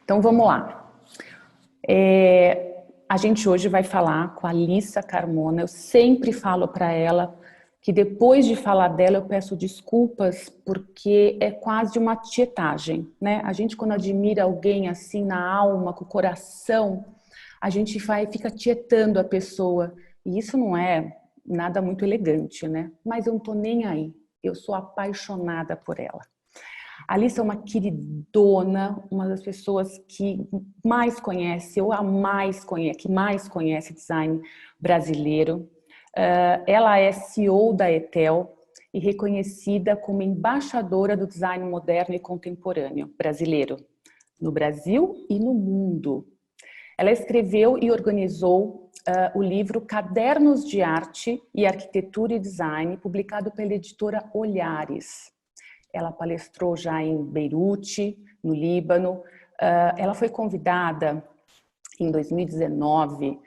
Então vamos lá. A gente hoje vai falar com a Alissa Carmona. Eu sempre falo para ela que depois de falar dela eu peço desculpas porque é quase uma tietagem, né? A gente quando admira alguém assim na alma, com o coração, a gente fica tietando a pessoa. E isso não é nada muito elegante, né? Mas eu não tô nem aí. Eu sou apaixonada por ela. A Alissa é uma queridona, uma das pessoas que mais conhece, ou a mais conhece, que mais conhece design brasileiro. Ela é CEO da Etel e reconhecida como embaixadora do design moderno e contemporâneo brasileiro, no Brasil e no mundo. Ela escreveu e organizou o livro Cadernos de Arte e Arquitetura e Design, publicado pela editora Olhares. Ela palestrou já em Beirute, no Líbano. Ela foi convidada em 2019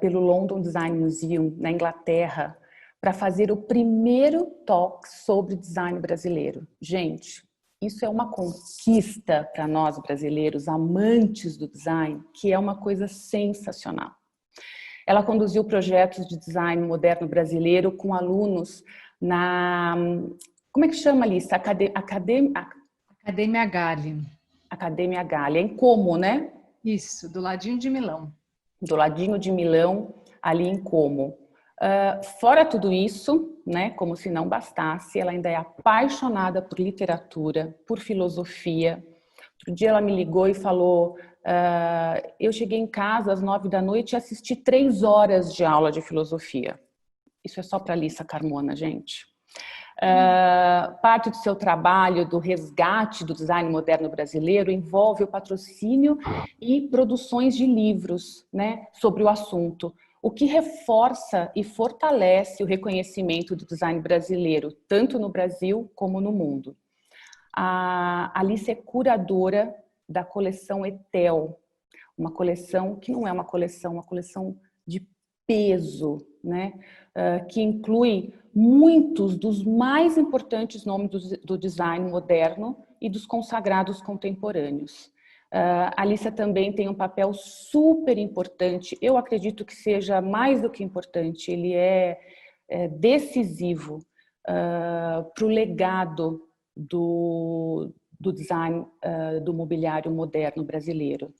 pelo London Design Museum, na Inglaterra, para fazer o primeiro talk sobre design brasileiro. Gente, isso é uma conquista para nós brasileiros, amantes do design, que é uma coisa sensacional. Ela conduziu projetos de design moderno brasileiro com alunos na... Como é que chama, Alissa? Academia Galli. Academia Galli. É em Como, né? Isso, do ladinho de Milão. Do ladinho de Milão, ali em Como. Fora tudo isso, né, como se não bastasse, ela ainda é apaixonada por literatura, por filosofia. Outro dia ela me ligou e falou, eu cheguei em casa às 9 da noite e assisti 3 horas de aula de filosofia. Isso é só para Alissa Carmona, gente. Parte do seu trabalho do resgate do design moderno brasileiro envolve o patrocínio e produções de livros, né, sobre o assunto, o que reforça e fortalece o reconhecimento do design brasileiro, tanto no Brasil como no mundo. A Alice é curadora da coleção Etel, uma coleção que não é uma coleção de peso, né? Que inclui muitos dos mais importantes nomes do design moderno e dos consagrados contemporâneos. A Alissa também tem um papel super importante, eu acredito que seja mais do que importante, ele é decisivo para o legado do design do mobiliário moderno brasileiro.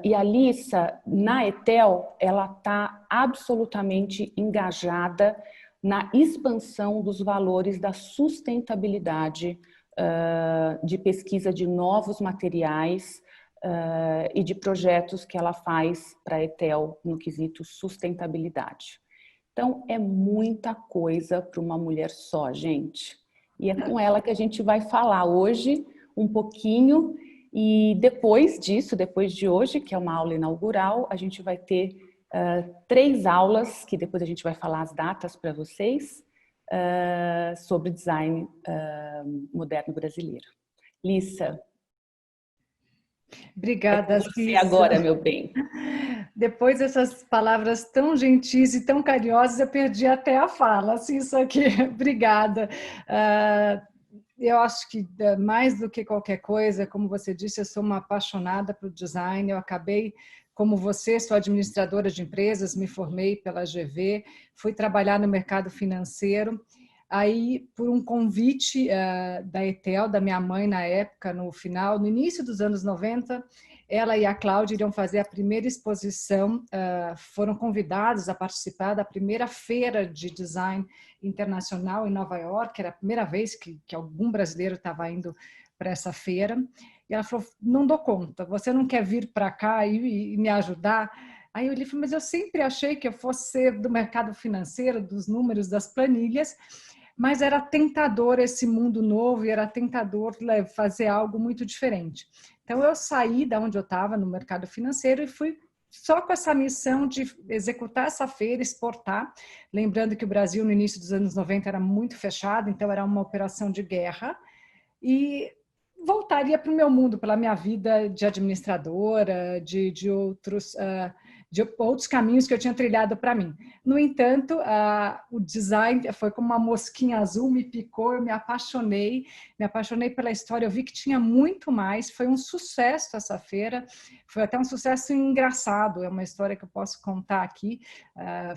E a Alissa, na Etel, ela está absolutamente engajada na expansão dos valores da sustentabilidade, de pesquisa de novos materiais e de projetos que ela faz para a Etel no quesito sustentabilidade. Então, é muita coisa para uma mulher só, gente. E é com ela que a gente vai falar hoje um pouquinho. E depois disso, depois de hoje, que é uma aula inaugural, a gente vai ter 3 aulas, que depois a gente vai falar as datas para vocês, sobre design moderno brasileiro. Lissa. Obrigada, É com você Cissa. agora, meu bem. Depois dessas palavras tão gentis e tão carinhosas, eu perdi até a fala, Cissa, aqui. Obrigada. Eu acho que mais do que qualquer coisa, como você disse, eu sou uma apaixonada por design. Eu acabei, como você, sou administradora de empresas, me formei pela GV, fui trabalhar no mercado financeiro. Aí, por um convite da Etel, da minha mãe na época, no início dos anos 90, ela e a Cláudia iriam fazer a primeira exposição, foram convidados a participar da primeira feira de design internacional em Nova York, era a primeira vez que algum brasileiro estava indo para essa feira, e ela falou, não dou conta, você não quer vir para cá e me ajudar? Aí eu falei, mas eu sempre achei que eu fosse ser do mercado financeiro, dos números, das planilhas, mas era tentador esse mundo novo e era tentador fazer algo muito diferente. Então eu saí da onde eu estava, no mercado financeiro, e fui só com essa missão de executar essa feira, exportar, lembrando que o Brasil no início dos anos 90 era muito fechado, então era uma operação de guerra, e voltaria para o meu mundo, pela minha vida de administradora, de outros de outros caminhos que eu tinha trilhado para mim. No entanto, o design foi como uma mosquinha azul, me picou, eu me apaixonei pela história, eu vi que tinha muito mais, foi um sucesso essa feira, foi até um sucesso engraçado, é uma história que eu posso contar aqui.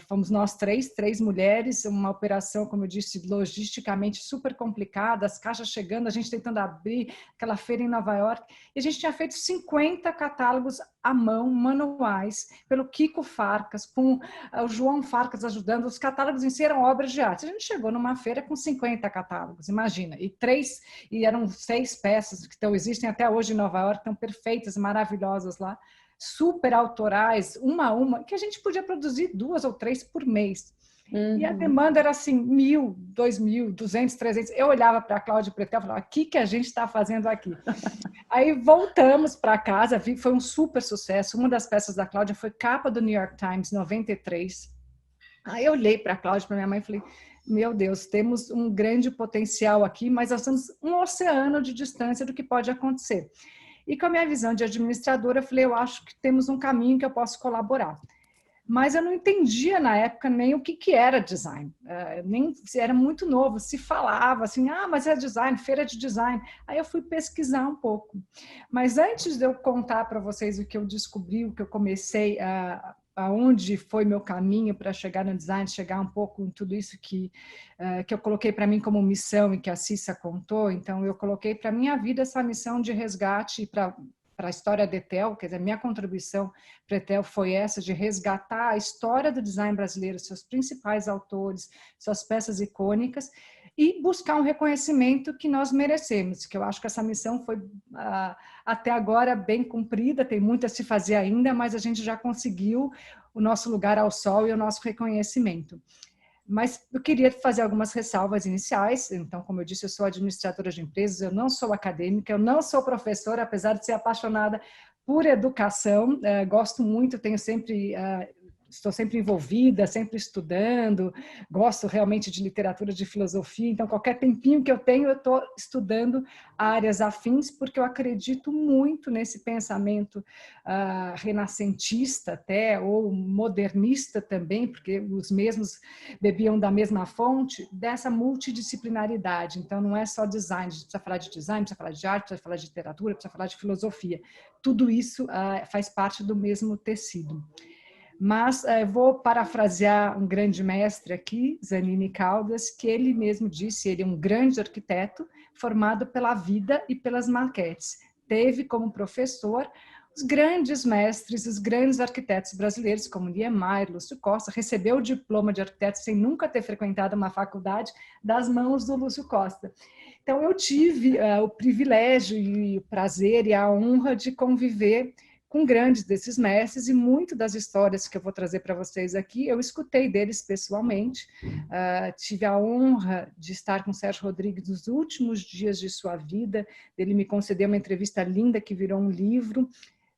Fomos nós três mulheres, uma operação, como eu disse, logisticamente super complicada, as caixas chegando, a gente tentando abrir aquela feira em Nova York, e a gente tinha feito 50 catálogos à mão, manuais, pelo Kiko Farcas, com o João Farcas ajudando. Os catálogos em si eram obras de arte. A gente chegou numa feira com 50 catálogos, imagina, e eram 6 peças que existem até hoje em Nova York, estão perfeitas, maravilhosas lá, super autorais, uma a uma, que a gente podia produzir 2 ou 3 por mês. E a demanda era assim, 1.000, 2.000, 200, 300. Eu olhava para a Cláudia Pretel e falava, o que a gente está fazendo aqui? Aí voltamos para casa, foi um super sucesso. Uma das peças da Cláudia foi capa do New York Times, 93. Aí eu olhei para a Cláudia, para minha mãe e falei, meu Deus, temos um grande potencial aqui, mas nós estamos um oceano de distância do que pode acontecer. E com a minha visão de administradora, eu falei, eu acho que temos um caminho que eu posso colaborar. Mas eu não entendia na época nem o que era design, nem era muito novo, se falava assim, mas é design, feira de design. Aí eu fui pesquisar um pouco. Mas antes de eu contar para vocês o que eu descobri, o que eu comecei, aonde foi meu caminho para chegar no design, chegar um pouco em tudo isso que eu coloquei para mim como missão e que a Cissa contou, então eu coloquei para a minha vida essa missão de resgate para a história da ETEL, quer dizer, minha contribuição para a ETEL foi essa, de resgatar a história do design brasileiro, seus principais autores, suas peças icônicas, e buscar um reconhecimento que nós merecemos, que eu acho que essa missão foi até agora bem cumprida, tem muito a se fazer ainda, mas a gente já conseguiu o nosso lugar ao sol e o nosso reconhecimento. Mas eu queria fazer algumas ressalvas iniciais. Então, como eu disse, eu sou administradora de empresas, eu não sou acadêmica, eu não sou professora, apesar de ser apaixonada por educação, gosto muito, estou sempre envolvida, sempre estudando, gosto realmente de literatura, de filosofia, então qualquer tempinho que eu tenho, eu estou estudando áreas afins, porque eu acredito muito nesse pensamento renascentista até, ou modernista também, porque os mesmos bebiam da mesma fonte, dessa multidisciplinaridade. Então não é só design, a gente precisa falar de design, precisa falar de arte, precisa falar de literatura, precisa falar de filosofia. Tudo isso faz parte do mesmo tecido. Mas vou parafrasear um grande mestre aqui, Zanini Caldas, que ele mesmo disse, ele é um grande arquiteto formado pela vida e pelas maquetes. Teve como professor os grandes mestres, os grandes arquitetos brasileiros, como Niemeyer, Lúcio Costa, recebeu o diploma de arquiteto sem nunca ter frequentado uma faculdade, das mãos do Lúcio Costa. Então eu tive o privilégio e o prazer e a honra de conviver com grandes desses mestres, e muito das histórias que eu vou trazer para vocês aqui, eu escutei deles pessoalmente. Tive a honra de estar com o Sérgio Rodrigues nos últimos dias de sua vida, ele me concedeu uma entrevista linda que virou um livro.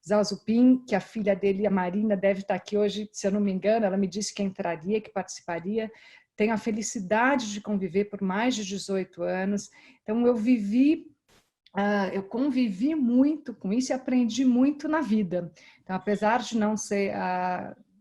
Zalzupin, que a filha dele, a Marina, deve estar aqui hoje, se eu não me engano, ela me disse que entraria, que participaria. Tenho a felicidade de conviver por mais de 18 anos, então eu convivi muito com isso e aprendi muito na vida. Então, apesar de não ser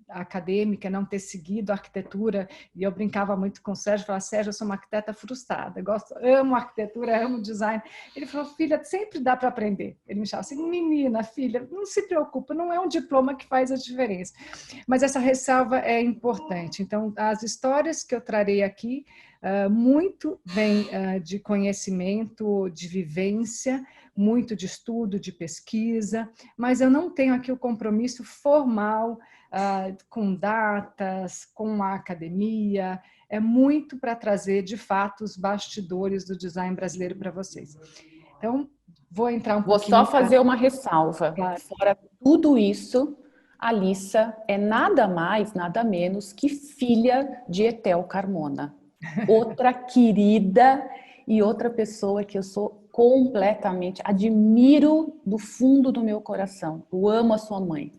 acadêmica, não ter seguido a arquitetura, e eu brincava muito com o Sérgio, falava, Sérgio, eu sou uma arquiteta frustrada, amo arquitetura, amo design. Ele falou, filha, sempre dá para aprender. Ele me chamava assim, menina, filha, não se preocupa, não é um diploma que faz a diferença. Mas essa ressalva é importante. Então, as histórias que eu trarei aqui, muito vem de conhecimento, de vivência, muito de estudo, de pesquisa, mas eu não tenho aqui o compromisso formal com datas, com a academia, é muito para trazer, de fato, os bastidores do design brasileiro para vocês. Então, vou entrar um pouquinho... Vou só fazer uma ressalva. Claro. Fora tudo isso, a Alissa é nada mais, nada menos que filha de Etel Carmona. Outra querida e outra pessoa que eu sou completamente, admiro do fundo do meu coração. Eu amo a sua mãe.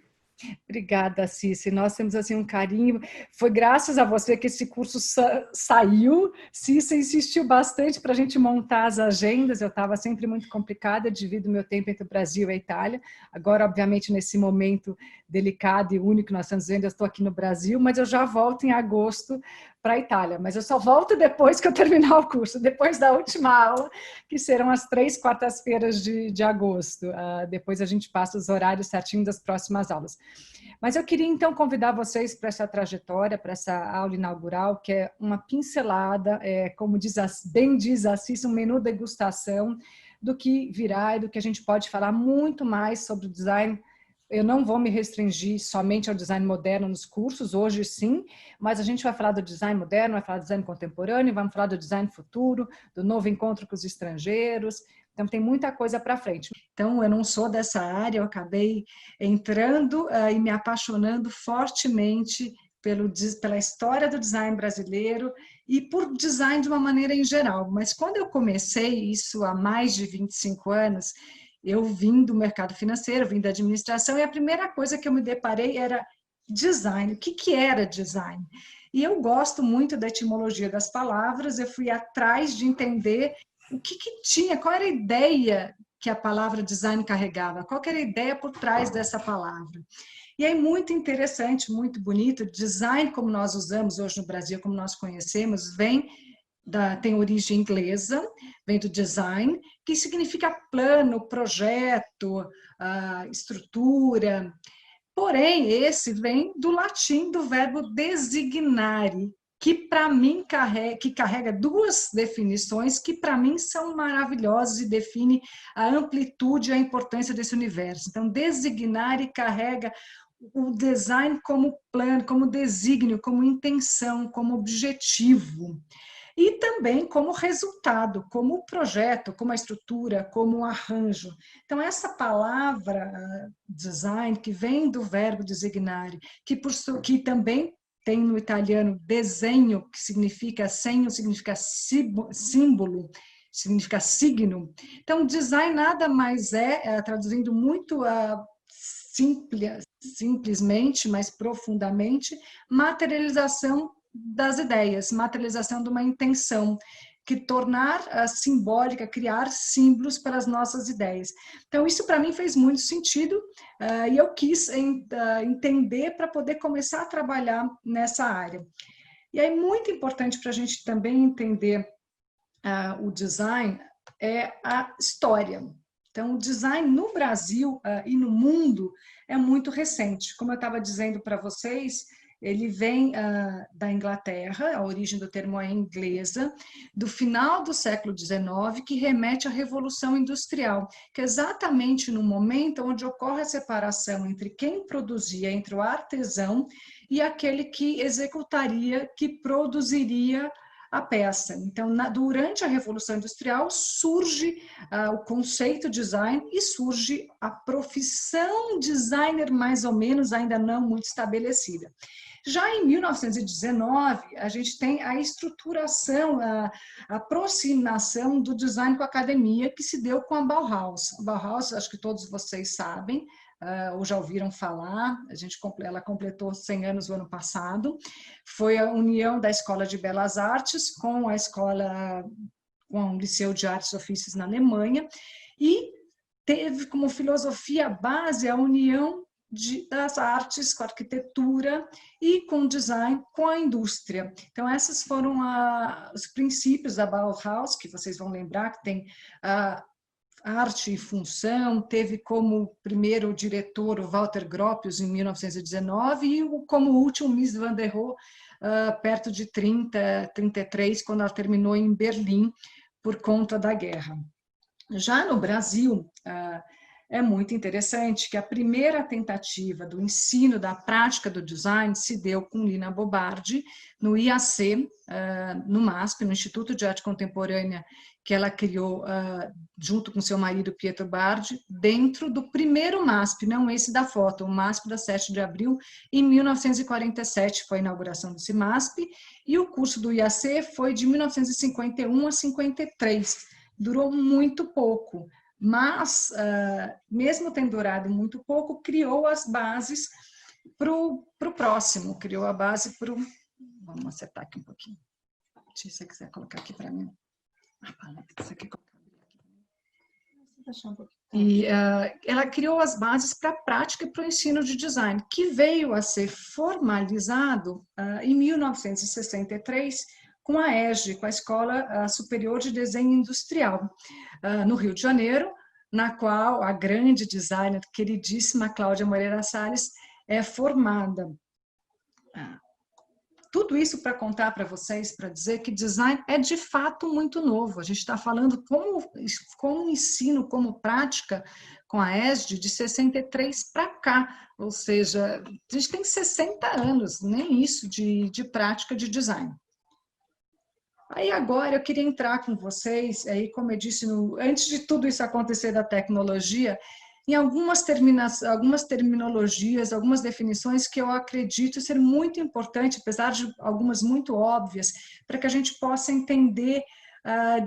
Obrigada, Cici. Nós temos assim um carinho. Foi graças a você que esse curso saiu. Cici insistiu bastante para a gente montar as agendas. Eu estava sempre muito complicada, divido meu tempo entre o Brasil e a Itália. Agora, obviamente, nesse momento delicado e único que nós estamos vivendo, eu estou aqui no Brasil, mas eu já volto em agosto para a Itália. Mas eu só volto depois que eu terminar o curso, depois da última aula, que serão as 3 quartas-feiras de agosto. Depois a gente passa os horários certinhos das próximas aulas. Mas eu queria então convidar vocês para essa trajetória, para essa aula inaugural, que é uma pincelada, como bem diz a Assis, um menu degustação do que virá e do que a gente pode falar muito mais sobre o design. Eu não vou me restringir somente ao design moderno nos cursos, hoje sim, mas a gente vai falar do design moderno, vai falar do design contemporâneo, vamos falar do design futuro, do novo encontro com os estrangeiros. Então, tem muita coisa para frente. Então, eu não sou dessa área, eu acabei entrando e me apaixonando fortemente pela história do design brasileiro e por design de uma maneira em geral. Mas quando eu comecei isso há mais de 25 anos, eu vim do mercado financeiro, vim da administração, e a primeira coisa que eu me deparei era design. O que era design? E eu gosto muito da etimologia das palavras, eu fui atrás de entender o que tinha, qual era a ideia que a palavra design carregava, qual era a ideia por trás dessa palavra. E é muito interessante, muito bonito, design como nós usamos hoje no Brasil, como nós conhecemos, tem origem inglesa, vem do design, que significa plano, projeto, estrutura. Porém, esse vem do latim, do verbo designare, que para mim carrega 2 definições que para mim são maravilhosas e define a amplitude e a importância desse universo. Então, designare carrega o design como plano, como desígnio, como intenção, como objetivo. E também como resultado, como projeto, como a estrutura, como o arranjo. Então, essa palavra design, que vem do verbo designare, que também tem no italiano desenho, que significa senho, significa símbolo, significa signo. Então, design nada mais traduzindo muito simplesmente, mas profundamente, materialização das ideias, materialização de uma intenção, que tornar simbólica, criar símbolos para as nossas ideias. Então, isso para mim fez muito sentido e eu quis entender para poder começar a trabalhar nessa área. E aí, muito importante para a gente também entender o design é a história. Então, o design no Brasil e no mundo é muito recente. Como eu estava dizendo para vocês, ele vem da Inglaterra, a origem do termo é inglesa, do final do século XIX, que remete à Revolução Industrial, que é exatamente no momento onde ocorre a separação entre quem produzia, entre o artesão e aquele que executaria, que produziria a peça. Então, durante a Revolução Industrial, surge o conceito design e surge a profissão designer, mais ou menos, ainda não muito estabelecida. Já em 1919, a gente tem a estruturação, a aproximação do design com a academia, que se deu com a Bauhaus. A Bauhaus, acho que todos vocês sabem, ou já ouviram falar, ela completou 100 anos no ano passado. Foi a união da Escola de Belas Artes com o Liceu de Artes e Ofícios na Alemanha, e teve como filosofia base a união das artes com a arquitetura e com o design com a indústria. Então, esses foram os princípios da Bauhaus, que vocês vão lembrar, que tem arte e função, teve como primeiro diretor o Walter Gropius em 1919 e como último Mies van der Rohe perto de 33, quando ela terminou em Berlim por conta da guerra. Já no Brasil, é muito interessante que a primeira tentativa do ensino da prática do design se deu com Lina Bobardi, no IAC, no MASP, no Instituto de Arte Contemporânea, que ela criou junto com seu marido Pietro Bardi, dentro do primeiro MASP, não esse da foto, o MASP da 7 de abril, em 1947 foi a inauguração desse MASP, e o curso do IAC foi de 1951 a 53, durou muito pouco, mas, mesmo tendo durado muito pouco, criou as bases para o próximo, criou a base para o... Vamos acertar aqui um pouquinho. Se você quiser colocar aqui para mim. Isso aqui e ela criou as bases para a prática e para o ensino de design, que veio a ser formalizado em 1963 com a ESG, com a Escola Superior de Desenho Industrial, no Rio de Janeiro, na qual a grande designer, queridíssima Cláudia Moreira Salles, é formada. Tudo isso para contar para vocês, para dizer que design é de fato muito novo. A gente está falando como ensino, como prática com a ESG de 63 para cá. Ou seja, a gente tem 60 anos, nem isso, de prática de design. Aí agora eu queria entrar com vocês, aí como eu disse, antes de tudo isso acontecer da tecnologia, em algumas terminologias, algumas definições que eu acredito ser muito importante, apesar de algumas muito óbvias, para que a gente possa entender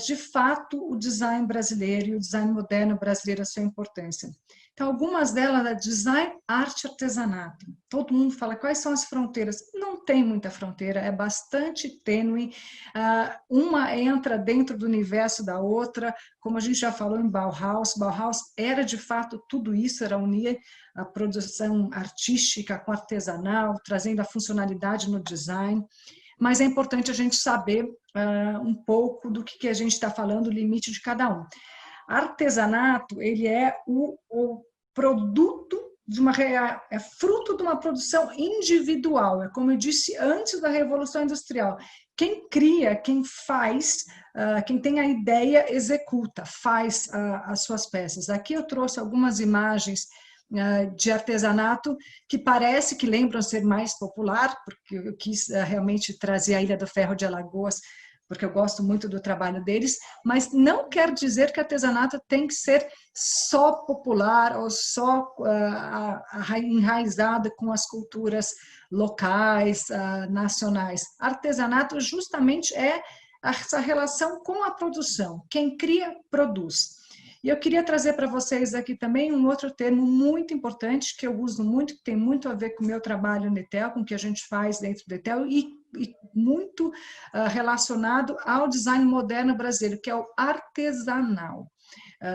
de fato o design brasileiro e o design moderno brasileiro, a sua importância. Então, algumas delas é design, arte, artesanato. Todo mundo fala quais são as fronteiras. Não tem muita fronteira, é bastante tênue. Uma entra dentro do universo da outra, como a gente já falou em Bauhaus. Bauhaus era de fato tudo isso, era unir a produção artística com artesanal, trazendo a funcionalidade no design. Mas é importante a gente saber um pouco do que a gente está falando, o limite de cada um. Artesanato, ele é o produto é fruto de uma produção individual, é como eu disse antes da Revolução Industrial. Quem cria, quem faz, quem tem a ideia, executa, faz as suas peças. Aqui eu trouxe algumas imagens de artesanato que parece que lembram ser mais popular, porque eu quis realmente trazer a Ilha do Ferro de Alagoas, porque eu gosto muito do trabalho deles, mas não quer dizer que artesanato tem que ser só popular ou só enraizado com as culturas locais, nacionais. Artesanato justamente é essa relação com a produção. Quem cria, produz. E eu queria trazer para vocês aqui também um outro termo muito importante, que eu uso muito, que tem muito a ver com o meu trabalho no ETEL, com o que a gente faz dentro do ETEL, e muito relacionado ao design moderno brasileiro, que é o artesanal.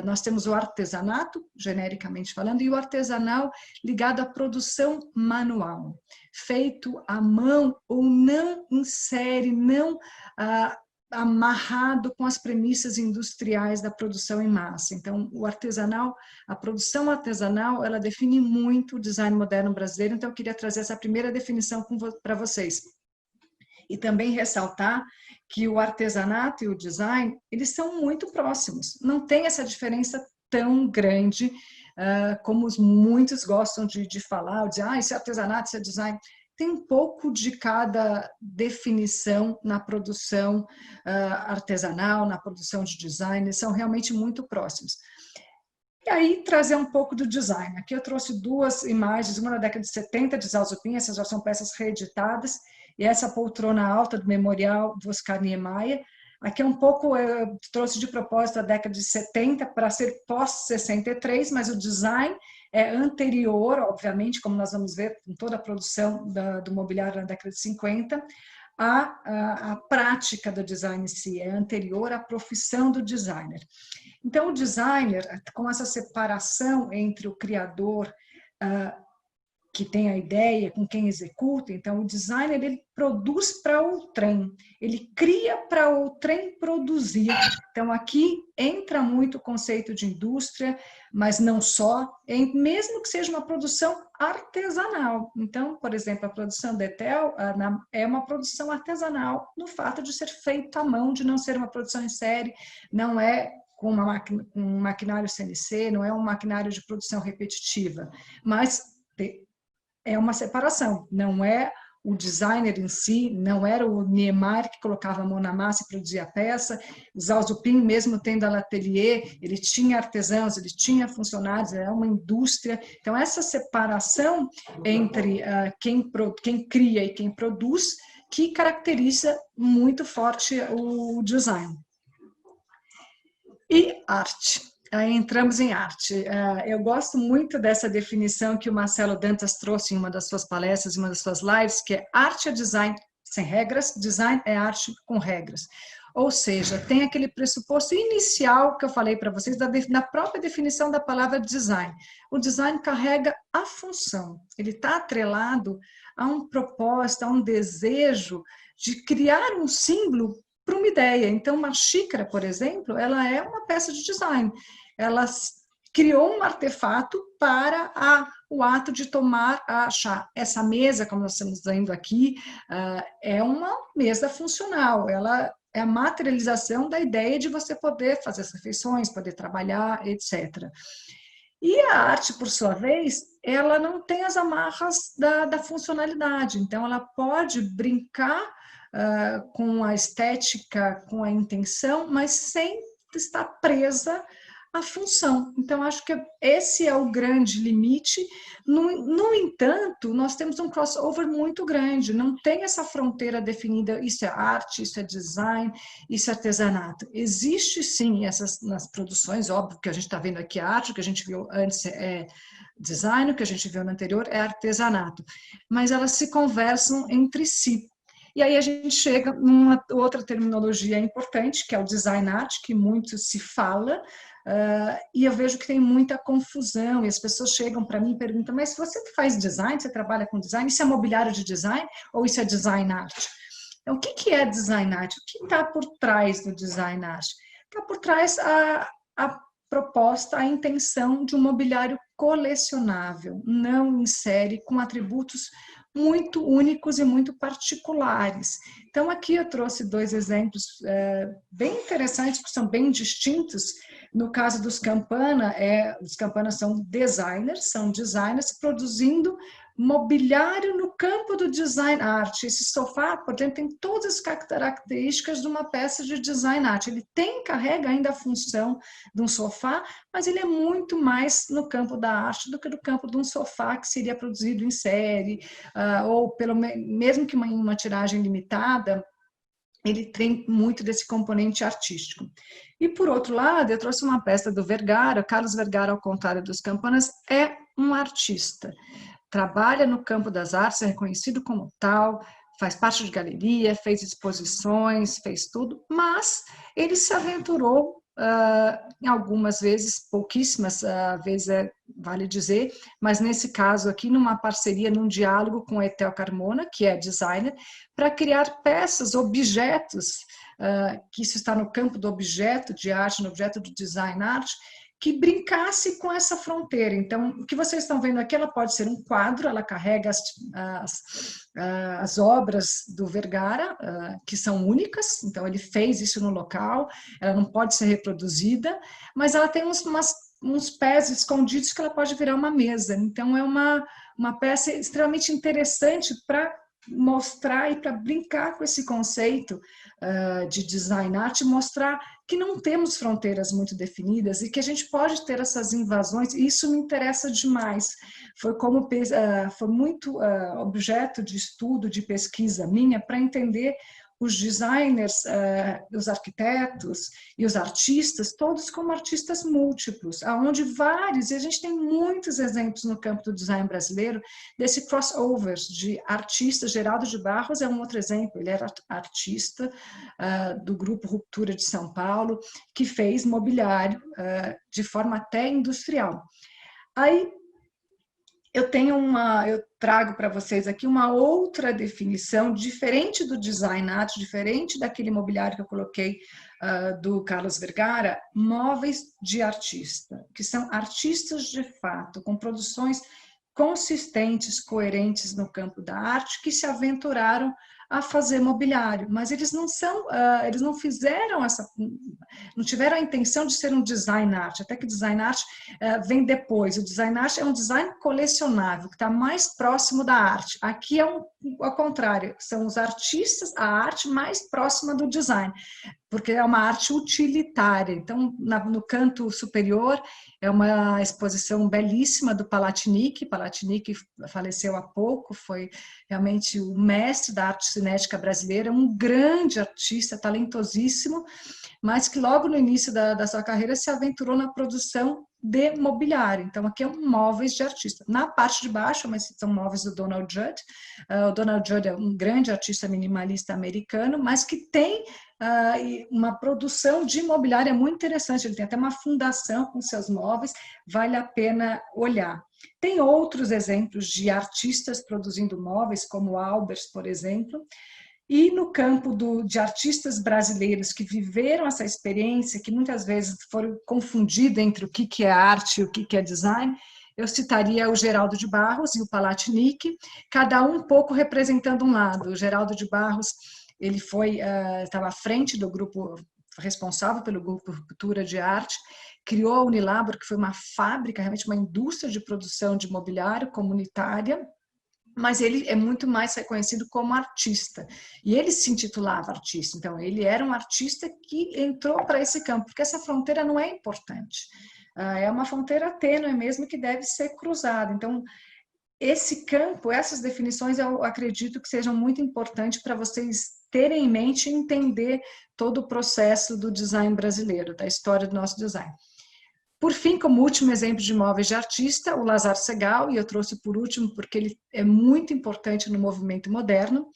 Nós temos o artesanato, genericamente falando, e o artesanal ligado à produção manual, feito à mão ou não em série, não amarrado com as premissas industriais da produção em massa. Então, o artesanal, a produção artesanal, ela define muito o design moderno brasileiro, então eu queria trazer essa primeira definição para vocês. E também ressaltar que o artesanato e o design, eles são muito próximos, não tem essa diferença tão grande como muitos gostam de falar, de isso é artesanato, isso é design. Tem um pouco de cada definição na produção artesanal, na produção de design, eles são realmente muito próximos. E aí, trazer um pouco do design. Aqui eu trouxe duas imagens, uma da década de 70, de Zalzo Pin, essas já são peças reeditadas, e essa poltrona alta do Memorial do Oscar Niemeyer. Aqui é um pouco, eu trouxe de propósito a década de 70 para ser pós-63, mas o design é anterior, obviamente, como nós vamos ver em toda a produção do mobiliário na década de 50, a prática do design em si, é anterior à profissão do designer. Então, o designer, com essa separação entre o criador, que tem a ideia, com quem executa, então o designer ele produz para outrem, ele cria para outrem produzir. Então aqui entra muito o conceito de indústria, mas não só, mesmo que seja uma produção artesanal. Então, por exemplo, a produção da ETEL é uma produção artesanal no fato de ser feita à mão, de não ser uma produção em série, não é com um maquinário CNC, não é um maquinário de produção repetitiva, mas é uma separação, não é o designer em si, não era o Niemeyer que colocava a mão na massa e produzia a peça, Zalzo Pin, mesmo tendo a ateliê, ele tinha artesãos, ele tinha funcionários, era uma indústria. Então, essa separação entre quem cria e quem produz, que caracteriza muito forte o design. E arte. Aí entramos em arte. Eu gosto muito dessa definição que o Marcelo Dantas trouxe em uma das suas palestras, em uma das suas lives, que é arte é design sem regras, design é arte com regras. Ou seja, tem aquele pressuposto inicial que eu falei para vocês, da própria definição da palavra design. O design carrega a função, ele está atrelado a um propósito, a um desejo de criar um símbolo para uma ideia. Então, uma xícara, por exemplo, ela é uma peça de design. Ela criou um artefato para o ato de tomar a chá. Essa mesa, como nós estamos vendo aqui, é uma mesa funcional. Ela é a materialização da ideia de você poder fazer as refeições, poder trabalhar, etc. E a arte, por sua vez, ela não tem as amarras da funcionalidade. Então, ela pode brincar com a estética, com a intenção, mas sem estar presa à função. Então, acho que esse é o grande limite. No entanto, nós temos um crossover muito grande, não tem essa fronteira definida, isso é arte, isso é design, isso é artesanato. Existe sim essas nas produções, óbvio que a gente está vendo aqui a arte, o que a gente viu antes é design, o que a gente viu no anterior é artesanato, mas elas se conversam entre si. E aí a gente chega numa outra terminologia importante, que é o design art, que muito se fala, e eu vejo que tem muita confusão, e as pessoas chegam para mim e perguntam, mas se você faz design, você trabalha com design, isso é mobiliário de design ou isso é design art? Então, o que é design art? O que está por trás do design art? Está por trás a proposta, a intenção de um mobiliário colecionável, não em série, com atributos muito únicos e muito particulares. Então, aqui eu trouxe dois exemplos bem interessantes, que são bem distintos. No caso dos Campana, os Campana são designers produzindo mobiliário no campo do design art. Esse sofá, por exemplo, tem todas as características de uma peça de design art. Ele carrega ainda a função de um sofá, mas ele é muito mais no campo da arte do que no campo de um sofá que seria produzido em série, ou mesmo que em uma tiragem limitada, ele tem muito desse componente artístico. E, por outro lado, eu trouxe uma peça do Vergara. Carlos Vergara, ao contrário dos Campanas, é um artista. Trabalha no campo das artes, é reconhecido como tal, faz parte de galeria, fez exposições, fez tudo, mas ele se aventurou em algumas vezes, pouquíssimas vezes, vale dizer, mas nesse caso aqui, numa parceria, num diálogo com Etel Carmona, que é designer, para criar peças, objetos, que isso está no campo do objeto de arte, no objeto do design art, que brincasse com essa fronteira. Então, o que vocês estão vendo aqui, ela pode ser um quadro, ela carrega as obras do Vergara, que são únicas, então ele fez isso no local, ela não pode ser reproduzida, mas ela tem uns pés escondidos que ela pode virar uma mesa. Então, é uma peça extremamente interessante para mostrar e para brincar com esse conceito de design art, mostrar que não temos fronteiras muito definidas e que a gente pode ter essas invasões, e isso me interessa demais. Foi muito objeto de estudo, de pesquisa minha, para entender os designers, os arquitetos e os artistas, todos como artistas múltiplos, aonde vários, e a gente tem muitos exemplos no campo do design brasileiro, desse crossover de artistas. Geraldo de Barros é um outro exemplo, ele era artista do grupo Ruptura de São Paulo, que fez mobiliário de forma até industrial. Aí, eu trago para vocês aqui uma outra definição, diferente do design art, diferente daquele mobiliário que eu coloquei do Carlos Vergara, móveis de artista, que são artistas de fato, com produções consistentes, coerentes no campo da arte, que se aventuraram a fazer mobiliário, mas eles não tiveram a intenção de ser um design art, até que design art vem depois. O design art é um design colecionável, que está mais próximo da arte. Aqui é ao contrário, são os artistas, a arte mais próxima do design, porque é uma arte utilitária. Então, no canto superior, é uma exposição belíssima do Palatinic. Palatinic faleceu há pouco, foi realmente o mestre da arte cinética brasileira, um grande artista, talentosíssimo, mas que logo no início da sua carreira se aventurou na produção de mobiliário. Então, aqui é um móveis de artista. Na parte de baixo, mas são móveis do Donald Judd. O Donald Judd é um grande artista minimalista americano, mas que tem uma produção de mobiliário muito interessante. Ele tem até uma fundação com seus móveis, vale a pena olhar. Tem outros exemplos de artistas produzindo móveis, como Albers, por exemplo. E no campo de artistas brasileiros que viveram essa experiência, que muitas vezes foram confundidos entre o que é arte e o que é design, eu citaria o Geraldo de Barros e o Palatinic, cada um pouco representando um lado. O Geraldo de Barros, ele estava à frente do grupo, responsável pelo grupo Cultura de Arte, criou a Unilabor, que foi uma fábrica, realmente uma indústria de produção de mobiliário comunitária, mas ele é muito mais reconhecido como artista. E ele se intitulava artista, então ele era um artista que entrou para esse campo, porque essa fronteira não é importante. É uma fronteira tênue mesmo que deve ser cruzada. Então, esse campo, essas definições, eu acredito que sejam muito importantes para vocês terem em mente e entender todo o processo do design brasileiro, da história do nosso design. Por fim, como último exemplo de móveis de artista, o Lazar Segal, e eu trouxe por último porque ele é muito importante no movimento moderno.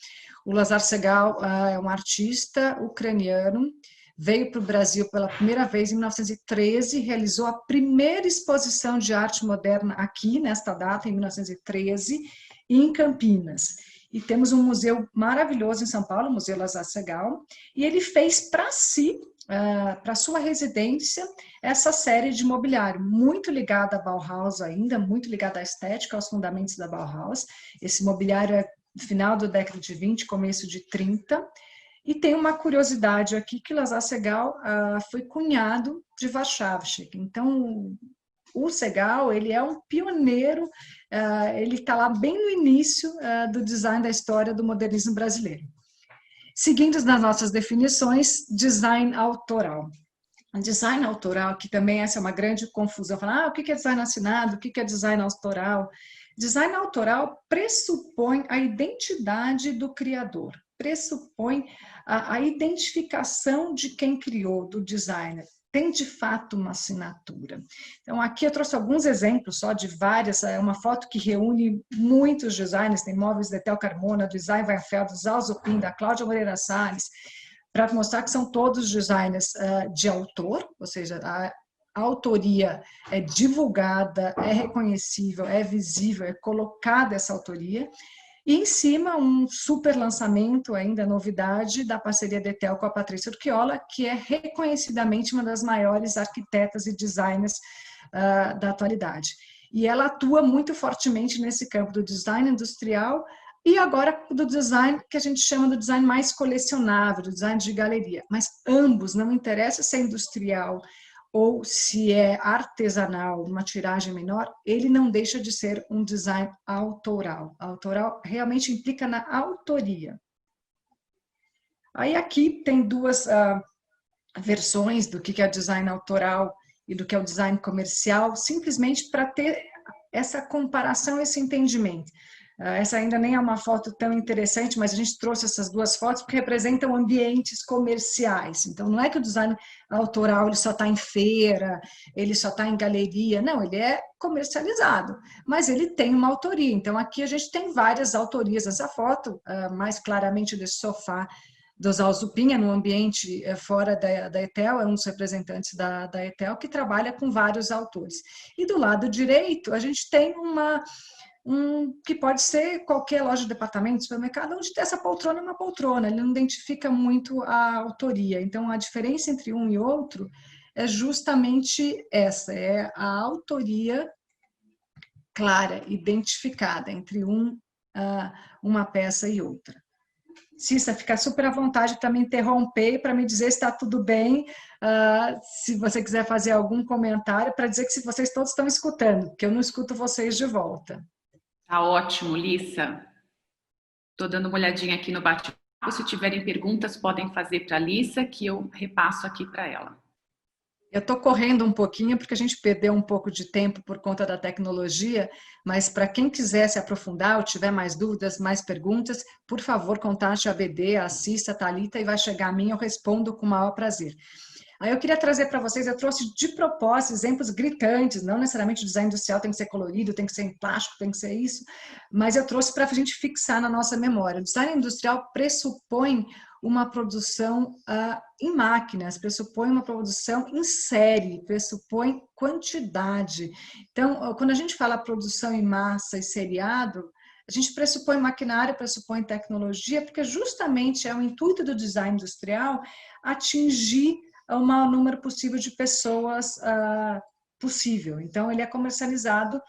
O Lazar Segal é um artista ucraniano, veio para o Brasil pela primeira vez em 1913, realizou a primeira exposição de arte moderna aqui, nesta data, em 1913, em Campinas. E temos um museu maravilhoso em São Paulo, o Museu Lazar Segal, e ele fez para si, para sua residência, essa série de mobiliário, muito ligada à Bauhaus ainda, muito ligada à estética, aos fundamentos da Bauhaus. Esse mobiliário é final da década de 20, começo de 30, e tem uma curiosidade aqui que Lazar Segal foi cunhado de Warschawski. Então, o Segal, ele é um pioneiro, ele está lá bem no início do design da história do modernismo brasileiro. Seguindo nas nossas definições, design autoral. Design autoral, que também essa é uma grande confusão, falar, o que é design assinado, o que é design autoral? Design autoral pressupõe a identidade do criador, pressupõe a identificação de quem criou, do designer. Tem de fato uma assinatura. Então, aqui eu trouxe alguns exemplos só de várias, é uma foto que reúne muitos designers, tem móveis da Etel Carmona, do Isai Weinfeld, do Zal Zupin, da Cláudia Moreira Salles, para mostrar que são todos designers de autor, ou seja, a autoria é divulgada, é reconhecível, é visível, é colocada essa autoria. E em cima, um super lançamento, ainda novidade, da parceria da Etel com a Patrícia Urquiola, que é reconhecidamente uma das maiores arquitetas e designers da atualidade. E ela atua muito fortemente nesse campo do design industrial e agora do design que a gente chama do design mais colecionável, do design de galeria. Mas ambos, não interessa se é industrial ou se é artesanal, uma tiragem menor, ele não deixa de ser um design autoral. Autoral realmente implica na autoria. Aí aqui tem duas versões do que é design autoral e do que é o design comercial, simplesmente para ter essa comparação, esse entendimento. Essa ainda nem é uma foto tão interessante, mas a gente trouxe essas duas fotos porque representam ambientes comerciais. Então, não é que o design autoral ele só está em feira, ele só está em galeria. Não, ele é comercializado, mas ele tem uma autoria. Então, aqui a gente tem várias autorias nessa foto, mais claramente desse sofá do Zal Zupin, no ambiente fora da Etel, é um dos representantes da Etel, que trabalha com vários autores. E do lado direito, a gente tem que pode ser qualquer loja de departamento, supermercado, onde essa poltrona é uma poltrona, ele não identifica muito a autoria. Então, a diferença entre um e outro é justamente essa, é a autoria clara, identificada entre uma peça e outra. Cissa, fica super à vontade para me interromper, para me dizer se está tudo bem, se você quiser fazer algum comentário, para dizer que se vocês todos estão escutando, porque eu não escuto vocês de volta. Tá ótimo, Lissa. Estou dando uma olhadinha aqui no bate-papo. Se tiverem perguntas, podem fazer para a Lissa, que eu repasso aqui para ela. Eu estou correndo um pouquinho, porque a gente perdeu um pouco de tempo por conta da tecnologia, mas para quem quiser se aprofundar ou tiver mais dúvidas, mais perguntas, por favor, contate a BD, assista a Thalita e vai chegar a mim, eu respondo com o maior prazer. Aí eu queria trazer para vocês, eu trouxe de propósito exemplos gritantes, não necessariamente o design industrial tem que ser colorido, tem que ser em plástico, tem que ser isso, mas eu trouxe para a gente fixar na nossa memória. O design industrial pressupõe uma produção em máquinas, pressupõe uma produção em série, pressupõe quantidade. Então, quando a gente fala produção em massa e seriado, a gente pressupõe maquinário, pressupõe tecnologia, porque justamente é o intuito do design industrial atingir o maior número possível de pessoas possível. Então, ele é comercializado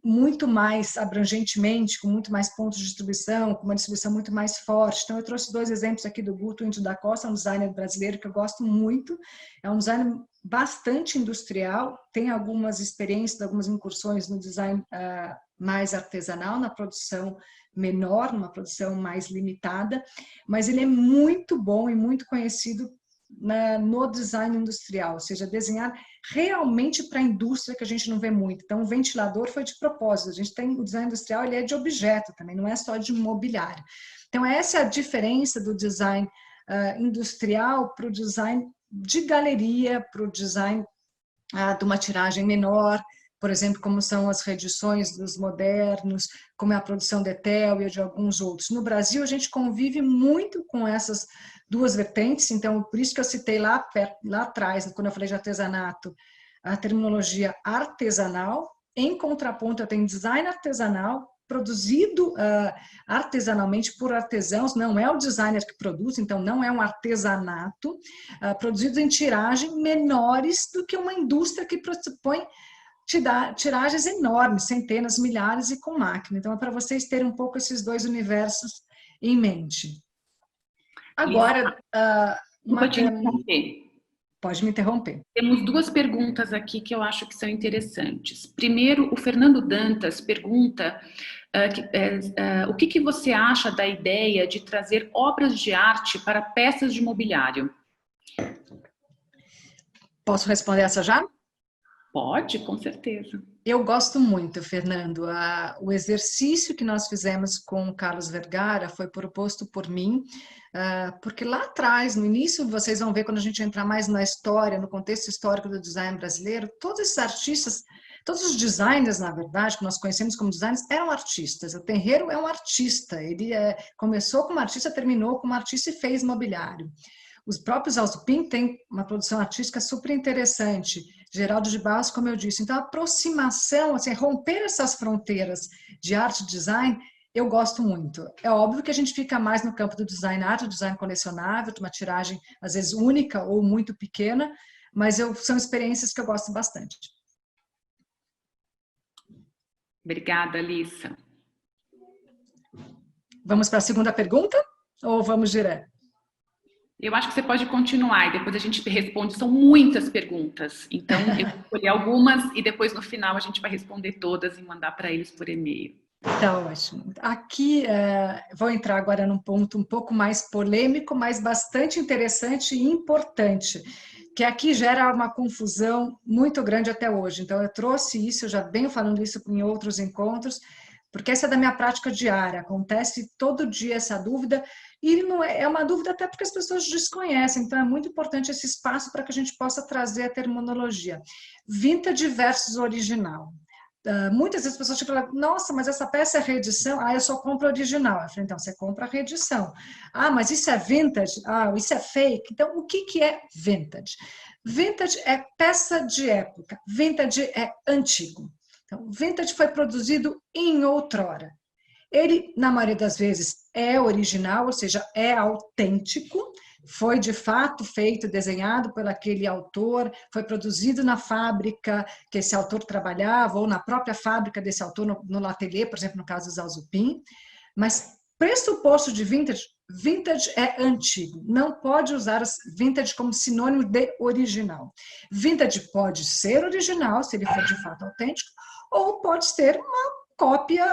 muito mais abrangentemente, com muito mais pontos de distribuição, com uma distribuição muito mais forte. Então, eu trouxe 2 exemplos aqui do Guto Índio da Costa, um designer brasileiro que eu gosto muito. É um designer bastante industrial, tem algumas experiências, algumas incursões no design mais artesanal, na produção menor, numa produção mais limitada, mas ele é muito bom e muito conhecido no design industrial, ou seja, desenhar realmente para a indústria, que a gente não vê muito. Então, o ventilador foi de propósito. A gente tem o design industrial, ele é de objeto também, não é só de mobiliário. Então, essa é a diferença do design industrial para o design de galeria, para o design de uma tiragem menor, por exemplo, como são as reedições dos modernos, como é a produção de Etel e de alguns outros. No Brasil, a gente convive muito com essas 2 vertentes, então, por isso que eu citei lá atrás, quando eu falei de artesanato, a terminologia artesanal. Em contraponto, eu tenho design artesanal, produzido artesanalmente por artesãos, não é o designer que produz, então não é um artesanato, produzido em tiragem menores do que uma indústria que pressupõe tiragens enormes, centenas, milhares e com máquina. Então, é para vocês terem um pouco esses 2 universos em mente. Agora, pode me interromper. Temos 2 perguntas aqui que eu acho que são interessantes. Primeiro, o Fernando Dantas pergunta o que você acha da ideia de trazer obras de arte para peças de mobiliário? Posso responder essa já? Pode, com certeza. Eu gosto muito, Fernando. O exercício que nós fizemos com o Carlos Vergara foi proposto por mim, porque lá atrás, no início, vocês vão ver quando a gente entrar mais na história, no contexto histórico do design brasileiro, todos esses artistas, todos os designers, na verdade, que nós conhecemos como designers, eram artistas. O Tenreiro é um artista, ele começou como artista, terminou como artista e fez mobiliário. Os próprios Alzupin têm uma produção artística super interessante. Geraldo de Barros, como eu disse. Então, a aproximação, assim, romper essas fronteiras de arte e design, eu gosto muito. É óbvio que a gente fica mais no campo do design arte, do design colecionável, de uma tiragem, às vezes, única ou muito pequena, mas são experiências que eu gosto bastante. Obrigada, Alissa. Vamos para a segunda pergunta? Ou vamos direto? Eu acho que você pode continuar e depois a gente responde. São muitas perguntas, então eu vou escolher algumas e depois no final a gente vai responder todas e mandar para eles por e-mail. Tá ótimo. Aqui vou entrar agora num ponto um pouco mais polêmico, mas bastante interessante e importante, que aqui gera uma confusão muito grande até hoje. Então, eu trouxe isso, eu já venho falando isso em outros encontros, porque essa é da minha prática diária, acontece todo dia essa dúvida, e não é uma dúvida até porque as pessoas desconhecem, então é muito importante esse espaço para que a gente possa trazer a terminologia. Vintage versus original. Muitas vezes as pessoas falam, nossa, mas essa peça é reedição, eu só compro original. Eu falei, então, você compra a reedição. Mas isso é vintage? Isso é fake? Então, o que é vintage? Vintage é peça de época, vintage é antigo. Então, vintage foi produzido em outrora. Ele, na maioria das vezes, é original, ou seja, é autêntico, foi de fato feito, desenhado por aquele autor, foi produzido na fábrica que esse autor trabalhava, ou na própria fábrica desse autor, no ateliê, por exemplo, no caso do Zalzupin. Mas pressuposto de vintage, vintage é antigo, não pode usar vintage como sinônimo de original. Vintage pode ser original, se ele for de fato autêntico, ou pode ser uma cópia,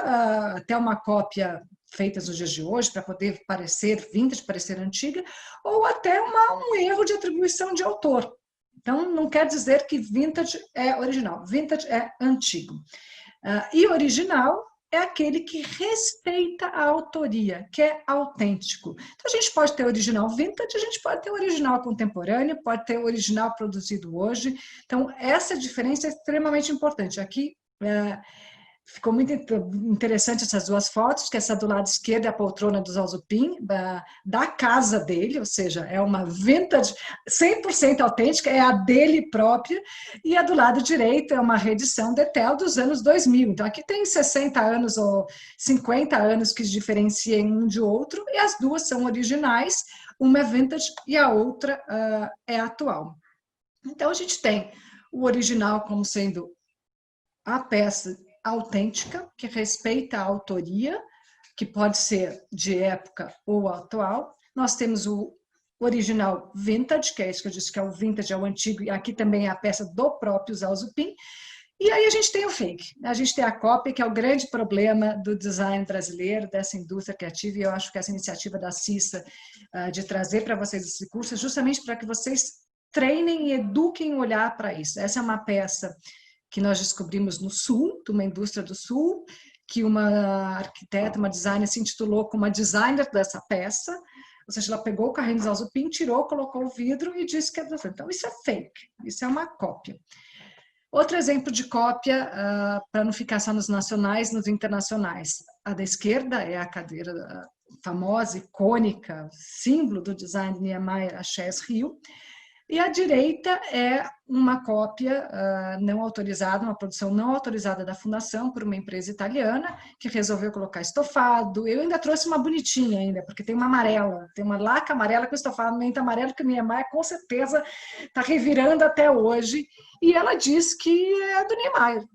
até uma cópia feita nos dias de hoje, para poder parecer vintage, parecer antiga, ou até um erro de atribuição de autor. Então, não quer dizer que vintage é original, vintage é antigo. E original é aquele que respeita a autoria, que é autêntico. Então, a gente pode ter original vintage, a gente pode ter original contemporâneo, pode ter original produzido hoje. Então, essa diferença é extremamente importante. Aqui, ficou muito interessante essas duas fotos, que essa do lado esquerdo é a poltrona do Zalzupin, da casa dele, ou seja, é uma vintage 100% autêntica, é a dele própria, e a do lado direito é uma reedição Detel dos anos 2000. Então, aqui tem 60 anos ou 50 anos que se diferenciam um de outro, e as duas são originais, uma é vintage e a outra é atual. Então, a gente tem o original como sendo a peça autêntica, que respeita a autoria, que pode ser de época ou atual. Nós temos o original vintage, que é isso que eu disse que é o vintage, é o antigo, e aqui também é a peça do próprio Zalzupin. E aí a gente tem o fake, a gente tem a cópia, que é o grande problema do design brasileiro, dessa indústria criativa, e eu acho que essa iniciativa da Cissa de trazer para vocês esse curso é justamente para que vocês treinem e eduquem o olhar para isso. Essa é uma peça que nós descobrimos no Sul, de uma indústria do Sul, que uma arquiteta, uma designer se intitulou como a designer dessa peça, ou seja, ela pegou o carrinho de Zalzupin, tirou, colocou o vidro e disse que é... Então, isso é fake, isso é uma cópia. Outro exemplo de cópia, para não ficar só nos nacionais, nos internacionais. A da esquerda é a cadeira famosa, icônica, símbolo do design de Niemeyer, a Chaise Rio. E a direita é uma cópia não autorizada, uma produção não autorizada da Fundação por uma empresa italiana que resolveu colocar estofado. Eu ainda trouxe uma bonitinha ainda, porque tem uma amarela, tem uma laca amarela com estofamento amarelo que a Niemeyer com certeza está revirando até hoje. E ela diz que é do Niemeyer.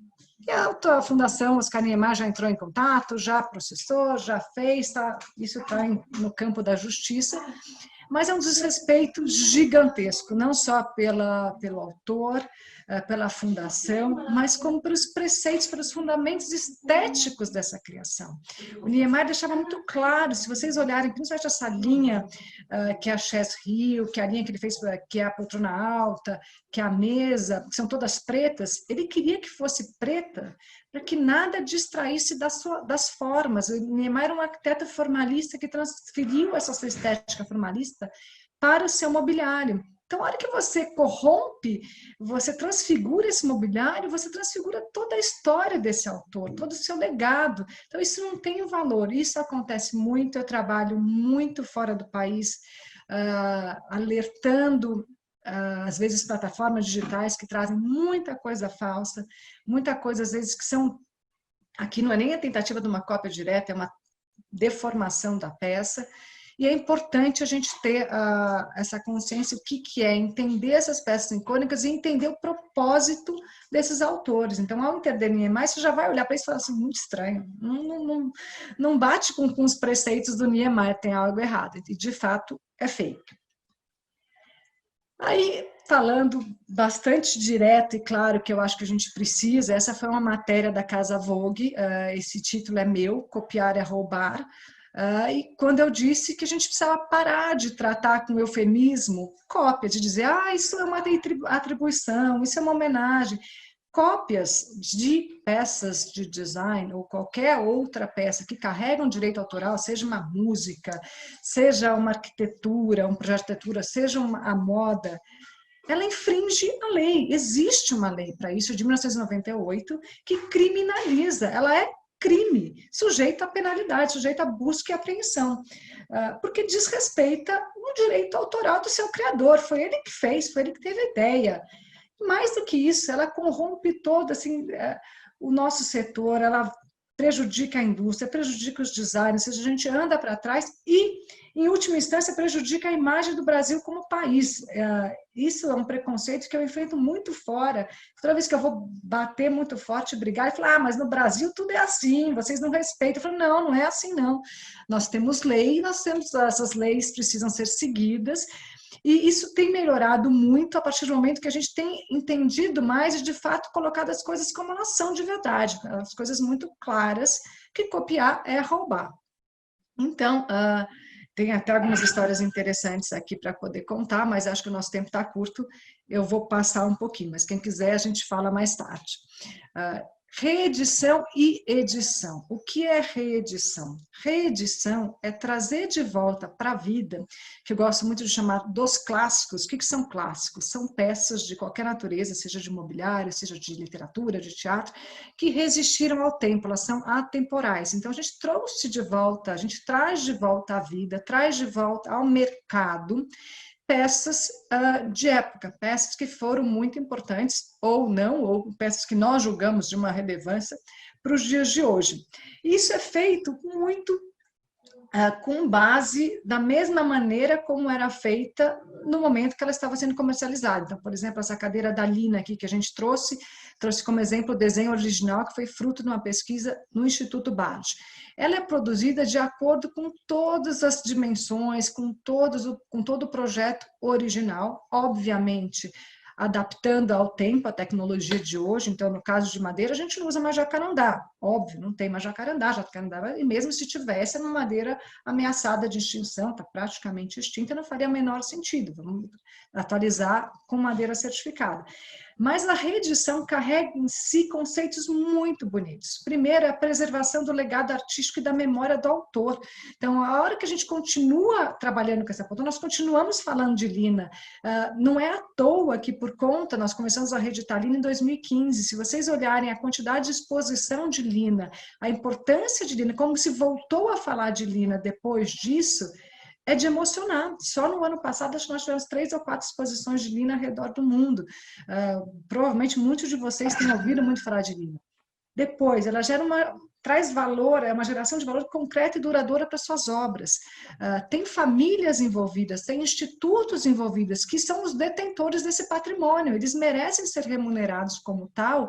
E a Fundação Oscar Niemeyer já entrou em contato, já processou, já fez, isso está no campo da justiça. Mas é um desrespeito gigantesco, não só pelo autor, pela fundação, mas como pelos preceitos, pelos fundamentos estéticos dessa criação. O Niemeyer deixava muito claro, se vocês olharem, principalmente essa linha que é a Chaise Rio, que é a linha que ele fez, que é a poltrona alta, que é a mesa, que são todas pretas, ele queria que fosse preta para que nada distraísse das formas. O Niemeyer era um arquiteto formalista que transferiu essa sua estética formalista para o seu mobiliário. Então, a hora que você corrompe, você transfigura esse mobiliário, você transfigura toda a história desse autor, todo o seu legado. Então, isso não tem o valor. Isso acontece muito, eu trabalho muito fora do país, alertando às vezes plataformas digitais que trazem muita coisa falsa, muita coisa às vezes que são, aqui não é nem a tentativa de uma cópia direta, é uma deformação da peça, e é importante a gente ter essa consciência, o que é entender essas peças icônicas e entender o propósito desses autores. Então, ao entender Niemeyer, você já vai olhar para isso e falar assim, muito estranho, não bate com os preceitos do Niemeyer, tem algo errado, e de fato é fake. Aí, falando bastante direto e claro que eu acho que a gente precisa, essa foi uma matéria da Casa Vogue, esse título é meu, Copiar é Roubar, e quando eu disse que a gente precisava parar de tratar com eufemismo, cópia, de dizer, isso é uma atribuição, isso é uma homenagem. Cópias de peças de design ou qualquer outra peça que carregam direito autoral, seja uma música, seja uma arquitetura, um projeto de arquitetura, seja a moda, ela infringe a lei. Existe uma lei para isso, de 1998, que criminaliza. Ela é crime, sujeito a penalidade, sujeito a busca e apreensão, porque desrespeita o direito autoral do seu criador. Foi ele que fez, foi ele que teve a ideia. Mais do que isso, ela corrompe todo assim, o nosso setor, ela prejudica a indústria, prejudica os designers, a gente anda para trás e, em última instância, prejudica a imagem do Brasil como país. Isso é um preconceito que eu enfrento muito fora. Toda vez que eu vou bater muito forte, brigar, e falar, mas no Brasil tudo é assim, vocês não respeitam. Eu falo, não é assim não. Nós temos lei, essas leis precisam ser seguidas, e isso tem melhorado muito a partir do momento que a gente tem entendido mais e, de fato, colocado as coisas como elas são de verdade, as coisas muito claras, que copiar é roubar. Então, tem até algumas histórias interessantes aqui para poder contar, mas acho que o nosso tempo está curto, eu vou passar um pouquinho, mas quem quiser a gente fala mais tarde. Reedição e edição. O que é reedição? Reedição é trazer de volta para a vida, que eu gosto muito de chamar dos clássicos. O que são clássicos? São peças de qualquer natureza, seja de mobiliário, seja de literatura, de teatro, que resistiram ao tempo, elas são atemporais. Então a gente trouxe de volta, a gente traz de volta à vida, traz de volta ao mercado peças de época, peças que foram muito importantes ou não, ou peças que nós julgamos de uma relevância para os dias de hoje. Isso é feito muito com base da mesma maneira como era feita no momento que ela estava sendo comercializada. Então, por exemplo, essa cadeira da Lina aqui que a gente trouxe como exemplo o desenho original que foi fruto de uma pesquisa no Instituto Bard. Ela é produzida de acordo com todas as dimensões, com todo o projeto original, obviamente adaptando ao tempo, a tecnologia de hoje. Então, no caso de madeira, a gente não usa mais jacarandá, óbvio, não tem mais jacarandá, e mesmo se tivesse, é uma madeira ameaçada de extinção, está praticamente extinta, não faria o menor sentido, vamos atualizar com madeira certificada. Mas a reedição carrega em si conceitos muito bonitos. Primeiro, é a preservação do legado artístico e da memória do autor. Então, a hora que a gente continua trabalhando com essa ponta, nós continuamos falando de Lina. Não é à toa que, por conta, nós começamos a reeditar Lina em 2015. Se vocês olharem a quantidade de exposição de Lina, a importância de Lina, como se voltou a falar de Lina depois disso, é de emocionar. Só no ano passado, acho que nós tivemos 3 ou 4 exposições de Lina ao redor do mundo. Provavelmente muitos de vocês têm ouvido muito falar de Lina. Depois, ela traz valor, é uma geração de valor concreto e duradoura para suas obras. Tem famílias envolvidas, tem institutos envolvidos, que são os detentores desse patrimônio. Eles merecem ser remunerados como tal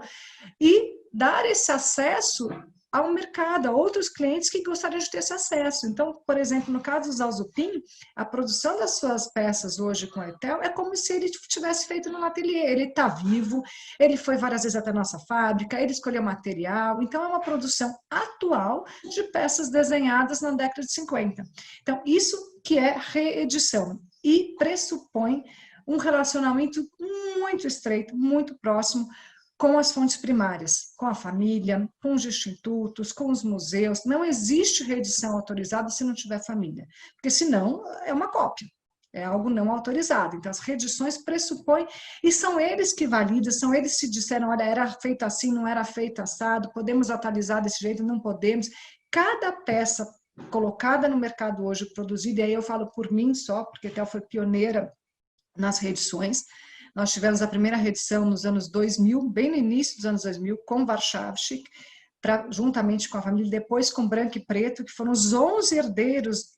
e dar esse acesso ao mercado, a outros clientes que gostariam de ter esse acesso. Então, por exemplo, no caso do Zalzupin, a produção das suas peças hoje com a Etel é como se ele tivesse feito no ateliê. Ele está vivo, ele foi várias vezes até a nossa fábrica, ele escolheu material. Então, é uma produção atual de peças desenhadas na década de 50. Então, isso que é reedição e pressupõe um relacionamento muito estreito, muito próximo com as fontes primárias, com a família, com os institutos, com os museus. Não existe reedição autorizada se não tiver família, porque senão é uma cópia, é algo não autorizado. Então, as reedições pressupõem, e são eles que validam, são eles que disseram, olha, era feito assim, não era feito assado, podemos atualizar desse jeito, não podemos. Cada peça colocada no mercado hoje, produzida, e aí eu falo por mim só, porque até foi pioneira nas reedições. Nós tivemos a primeira reedição nos anos 2000, bem no início dos anos 2000, com Warszawski, juntamente com a família, depois com Branco e Preto, que foram os 11 herdeiros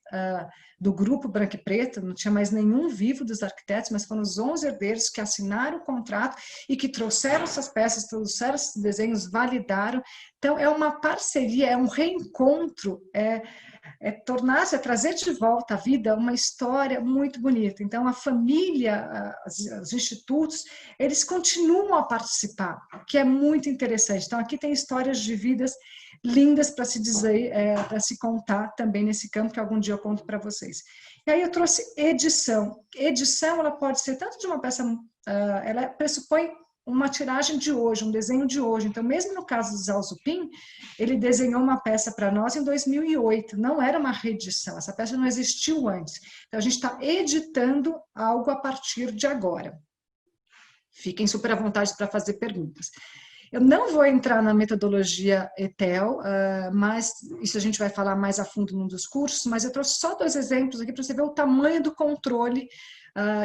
do grupo Branco e Preto, não tinha mais nenhum vivo dos arquitetos, mas foram os 11 herdeiros que assinaram o contrato e que trouxeram essas peças, trouxeram esses desenhos, validaram. Então, é uma parceria, é um reencontro, tornar-se, trazer de volta à vida uma história muito bonita. Então, a família, os institutos, eles continuam a participar, o que é muito interessante. Então, aqui tem histórias de vidas lindas para se dizer, para se contar também nesse campo, que algum dia eu conto para vocês. E aí eu trouxe edição. Edição, ela pode ser tanto de uma peça, ela pressupõe uma tiragem de hoje, um desenho de hoje. Então, mesmo no caso do Zalzupin, ele desenhou uma peça para nós em 2008, não era uma reedição, essa peça não existiu antes. Então, a gente está editando algo a partir de agora. Fiquem super à vontade para fazer perguntas. Eu não vou entrar na metodologia Etel, mas isso a gente vai falar mais a fundo num dos cursos, mas eu trouxe só 2 exemplos aqui para você ver o tamanho do controle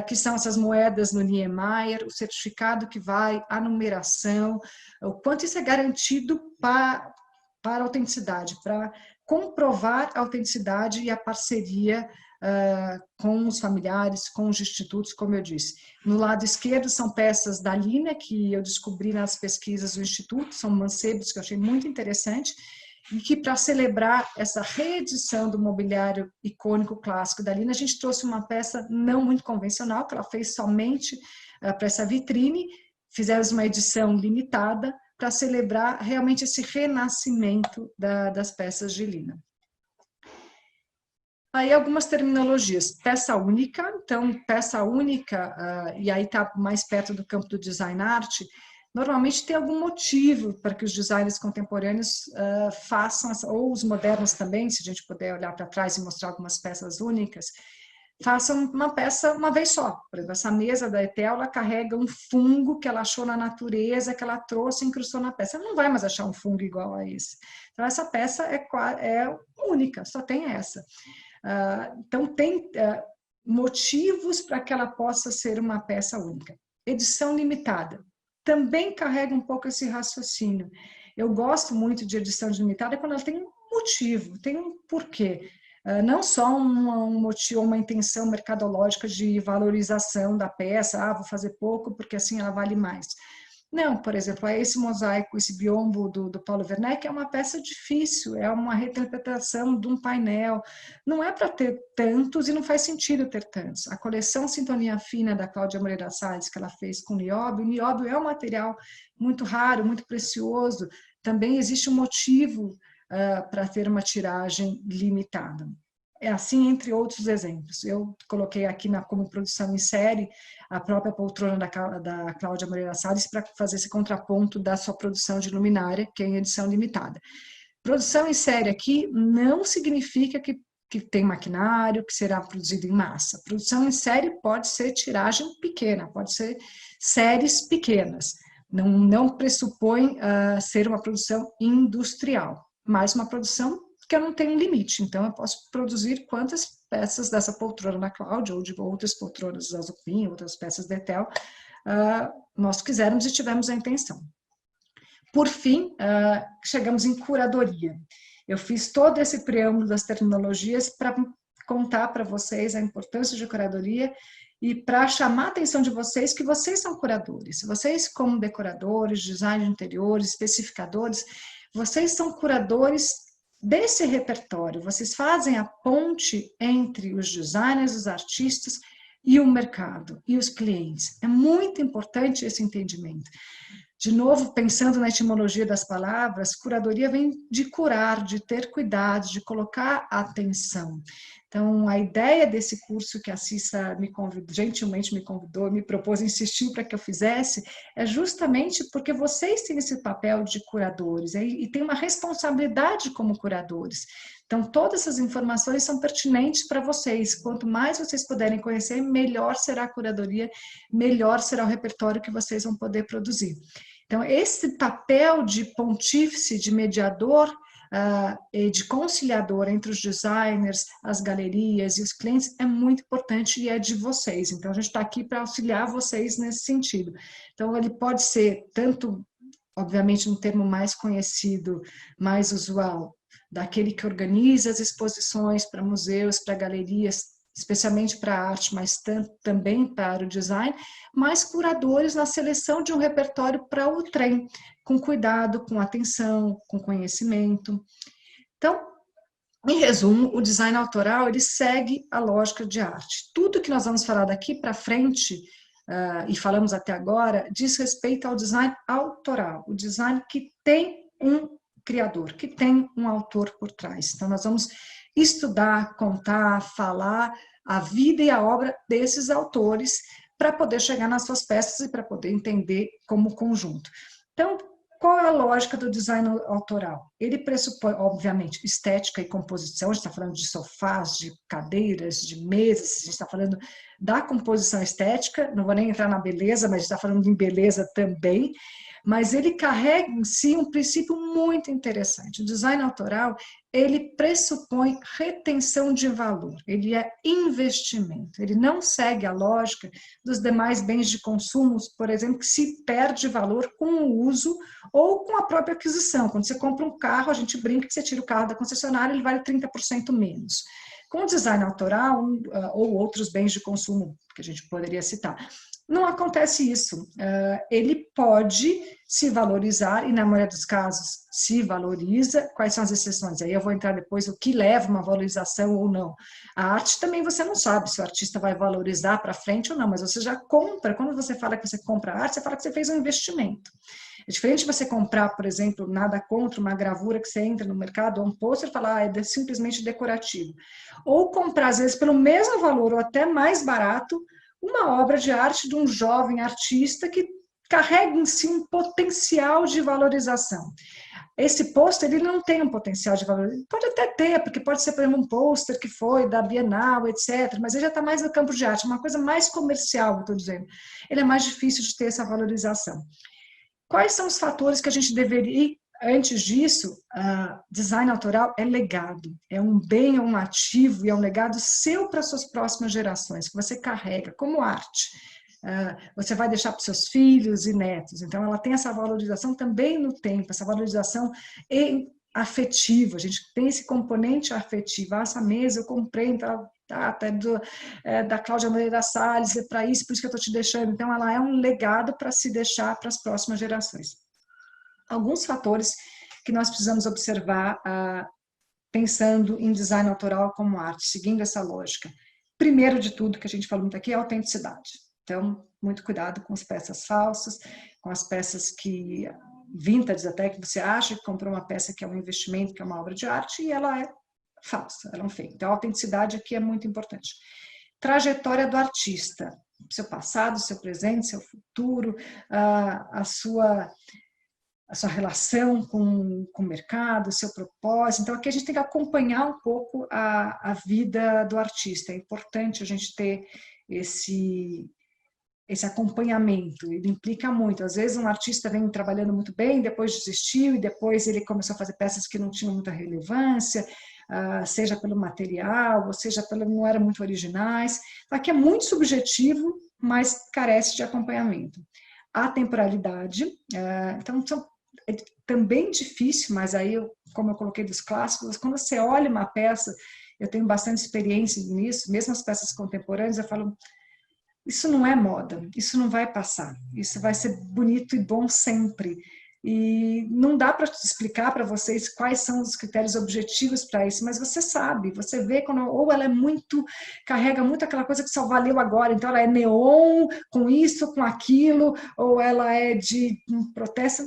que são essas moedas no Niemeyer, o certificado que vai, a numeração, o quanto isso é garantido para a autenticidade, para comprovar a autenticidade e a parceria com os familiares, com os institutos, como eu disse. No lado esquerdo são peças da Lina, que eu descobri nas pesquisas do Instituto, são mancebos que eu achei muito interessante, e que para celebrar essa reedição do mobiliário icônico clássico da Lina, a gente trouxe uma peça não muito convencional, que ela fez somente para essa vitrine, fizemos uma edição limitada para celebrar realmente esse renascimento das peças de Lina. Aí algumas terminologias, peça única, então peça única, e aí está mais perto do campo do design art, normalmente tem algum motivo para que os designers contemporâneos façam, ou os modernos também, se a gente puder olhar para trás e mostrar algumas peças únicas, façam uma peça uma vez só. Por exemplo, essa mesa da Etel, ela carrega um fungo que ela achou na natureza, que ela trouxe e incrustou na peça. Ela não vai mais achar um fungo igual a esse. Então, essa peça é única, só tem essa. Então, tem motivos para que ela possa ser uma peça única. Edição limitada. Também carrega um pouco esse raciocínio. Eu gosto muito de edição limitada quando ela tem um motivo, tem um porquê. Não só um motivo, uma intenção mercadológica de valorização da peça, vou fazer pouco porque assim ela vale mais. Não, por exemplo, esse mosaico, esse biombo do Paulo Werneck é uma peça difícil, é uma reinterpretação de um painel. Não é para ter tantos e não faz sentido ter tantos. A coleção Sintonia Fina da Cláudia Moreira Salles, que ela fez com nióbio, o nióbio é um material muito raro, muito precioso. Também existe um motivo para ter uma tiragem limitada. É assim, entre outros exemplos. Eu coloquei aqui como produção em série a própria poltrona da Cláudia Moreira Salles para fazer esse contraponto da sua produção de luminária, que é em edição limitada. Produção em série aqui não significa que tem maquinário, que será produzido em massa. Produção em série pode ser tiragem pequena, pode ser séries pequenas. Não pressupõe ser uma produção industrial, mas uma produção que eu não tenho limite. Então, eu posso produzir quantas peças dessa poltrona da Cláudia, ou de outras poltronas da Zupin, outras peças da Etel, nós quisermos e tivermos a intenção. Por fim, chegamos em curadoria. Eu fiz todo esse preâmbulo das terminologias para contar para vocês a importância de curadoria e para chamar a atenção de vocês que vocês são curadores. Vocês, como decoradores, design de interiores, especificadores, vocês são curadores desse repertório. Vocês fazem a ponte entre os designers, os artistas e o mercado, e os clientes. É muito importante esse entendimento. De novo, pensando na etimologia das palavras, curadoria vem de curar, de ter cuidado, de colocar atenção. Então, a ideia desse curso que a Cissa gentilmente me convidou, me propôs, insistiu para que eu fizesse, é justamente porque vocês têm esse papel de curadores e têm uma responsabilidade como curadores. Então, todas essas informações são pertinentes para vocês. Quanto mais vocês puderem conhecer, melhor será a curadoria, melhor será o repertório que vocês vão poder produzir. Então, esse papel de pontífice, de mediador, de conciliador entre os designers, as galerias e os clientes é muito importante e é de vocês. Então, a gente está aqui para auxiliar vocês nesse sentido. Então, ele pode ser tanto, obviamente, um termo mais conhecido, mais usual, daquele que organiza as exposições para museus, para galerias, especialmente para a arte, mas também para o design, mas curadores na seleção de um repertório para o trem, com cuidado, com atenção, com conhecimento. Então, em resumo, o design autoral, ele segue a lógica de arte. Tudo que nós vamos falar daqui para frente, e falamos até agora, diz respeito ao design autoral, o design que tem um criador, que tem um autor por trás. Então, nós vamos estudar, contar, falar a vida e a obra desses autores para poder chegar nas suas peças e para poder entender como conjunto. Então, qual é a lógica do design autoral? Ele pressupõe, obviamente, estética e composição, a gente está falando de sofás, de cadeiras, de mesas, a gente está falando da composição estética, não vou nem entrar na beleza, mas a gente está falando de beleza também, mas ele carrega em si um princípio muito interessante. O design autoral, ele pressupõe retenção de valor, ele é investimento, ele não segue a lógica dos demais bens de consumo, por exemplo, que se perde valor com o uso ou com a própria aquisição. Quando você compra um carro, a gente brinca que você tira o carro da concessionária, ele vale 30% menos. Com o design autoral, ou outros bens de consumo que a gente poderia citar, não acontece isso. Ele pode se valorizar, e na maioria dos casos se valoriza. Quais são as exceções? Aí eu vou entrar depois o que leva uma valorização ou não. A arte também você não sabe se o artista vai valorizar para frente ou não, mas você já compra. Quando você fala que você compra arte, você fala que você fez um investimento. É diferente de você comprar, por exemplo, nada contra uma gravura que você entra no mercado, ou um pôster e falar, é simplesmente decorativo. Ou comprar, às vezes, pelo mesmo valor ou até mais barato, uma obra de arte de um jovem artista que carrega em si um potencial de valorização. Esse pôster, ele não tem um potencial de valorização. Pode até ter, porque pode ser, por exemplo, um pôster que foi da Bienal, etc., mas ele já está mais no campo de arte, uma coisa mais comercial, estou dizendo. Ele é mais difícil de ter essa valorização. Quais são os fatores que a gente deveria... Antes disso, design autoral é legado, é um bem, é um ativo e é um legado seu para as suas próximas gerações, que você carrega como arte. Você vai deixar para os seus filhos e netos. Então, ela tem essa valorização também no tempo, essa valorização afetiva. A gente tem esse componente afetivo. Essa mesa eu comprei até da Cláudia Moreira Salles, é para isso, por isso que eu estou te deixando. Então, ela é um legado para se deixar para as próximas gerações. Alguns fatores que nós precisamos observar pensando em design autoral como arte, seguindo essa lógica. Primeiro de tudo, que a gente falou muito aqui, é a autenticidade. Então, muito cuidado com as peças falsas, com as peças que vintage até, que você acha que comprou uma peça que é um investimento, que é uma obra de arte, e ela é falsa, ela é um fake. Então, a autenticidade aqui é muito importante. Trajetória do artista, seu passado, seu presente, seu futuro, a sua relação com o mercado, seu propósito. Então, aqui a gente tem que acompanhar um pouco a vida do artista. É importante a gente ter esse acompanhamento. Ele implica muito. Às vezes, um artista vem trabalhando muito bem, depois desistiu, e depois ele começou a fazer peças que não tinham muita relevância, seja pelo material, ou seja, não eram muito originais. Então, aqui é muito subjetivo, mas carece de acompanhamento. A temporalidade. Então, é também difícil, mas aí, como eu coloquei dos clássicos, quando você olha uma peça, eu tenho bastante experiência nisso, mesmo as peças contemporâneas, eu falo, isso não é moda, isso não vai passar, isso vai ser bonito e bom sempre. E não dá para explicar para vocês quais são os critérios objetivos para isso, mas você sabe, você vê quando ou ela é muito, carrega muito aquela coisa que só valeu agora, então ela é neon, com isso, com aquilo, ou ela é de um protesto,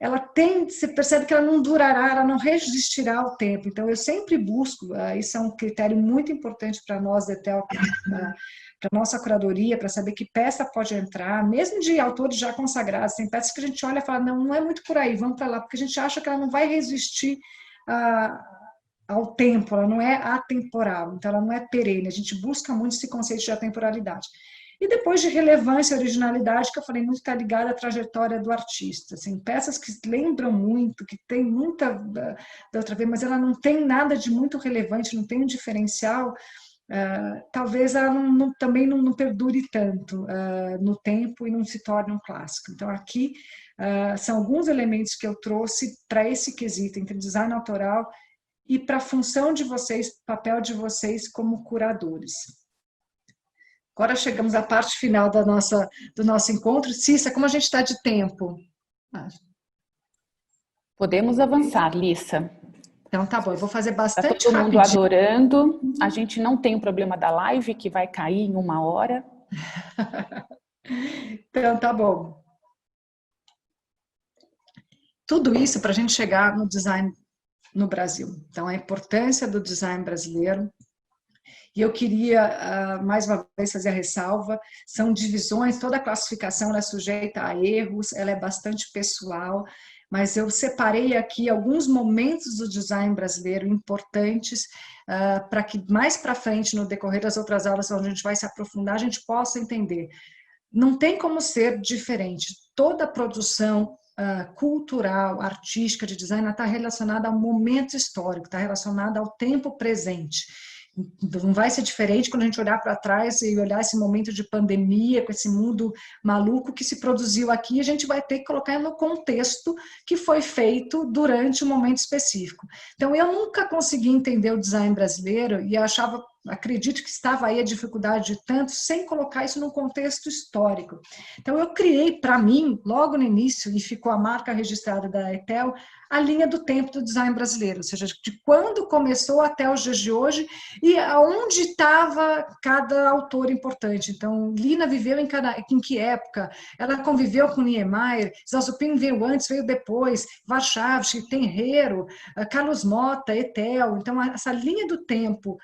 ela tem, você percebe que ela não durará, ela não resistirá ao tempo. Então eu sempre busco, isso é um critério muito importante para nós, Etel, para nossa curadoria, para saber que peça pode entrar, mesmo de autores já consagrados. Tem peças que a gente olha e fala, não é muito por aí, vamos para lá, porque a gente acha que ela não vai resistir ao tempo, ela não é atemporal, então ela não é perene. A gente busca muito esse conceito de atemporalidade. E depois de relevância e originalidade, que eu falei, muito está ligada à trajetória do artista. Assim, peças que lembram muito, que tem muita da outra vez, mas ela não tem nada de muito relevante, não tem um diferencial. Talvez ela também não perdure tanto no tempo e não se torne um clássico. Então, aqui são alguns elementos que eu trouxe para esse quesito, entre design autoral e para a função de vocês, papel de vocês como curadores. Agora chegamos à parte final do nosso encontro. Cissa, como a gente está de tempo? Podemos avançar, Lissa. Então tá bom, eu vou fazer bastante rapidinho. Tá todo mundo rapidinho. adorando. A gente não tem o problema da live, que vai cair em 1 hora. Então tá bom. Tudo isso para a gente chegar no design no Brasil. Então, a importância do design brasileiro. E eu queria, mais uma vez, fazer a ressalva, são divisões, toda a classificação ela é sujeita a erros, ela é bastante pessoal, mas eu separei aqui alguns momentos do design brasileiro importantes para que mais para frente, no decorrer das outras aulas, onde a gente vai se aprofundar, a gente possa entender. Não tem como ser diferente. Toda a produção cultural, artística, de design, está relacionada ao momento histórico, está relacionada ao tempo presente. Não vai ser diferente quando a gente olhar para trás e olhar esse momento de pandemia, com esse mundo maluco que se produziu aqui, a gente vai ter que colocar no contexto que foi feito durante um momento específico. Então, eu nunca consegui entender o design brasileiro e acredito que estava aí a dificuldade de tanto, sem colocar isso num contexto histórico. Então, eu criei, para mim, logo no início, e ficou a marca registrada da Etel, a linha do tempo do design brasileiro, ou seja, de quando começou até os dias de hoje e aonde estava cada autor importante. Então, Lina viveu em que época? Ela conviveu com Niemeyer, Zalzupin veio antes, veio depois, Warchavsky, Tenreiro, Carlos Motta, Etel. Então, essa linha do tempo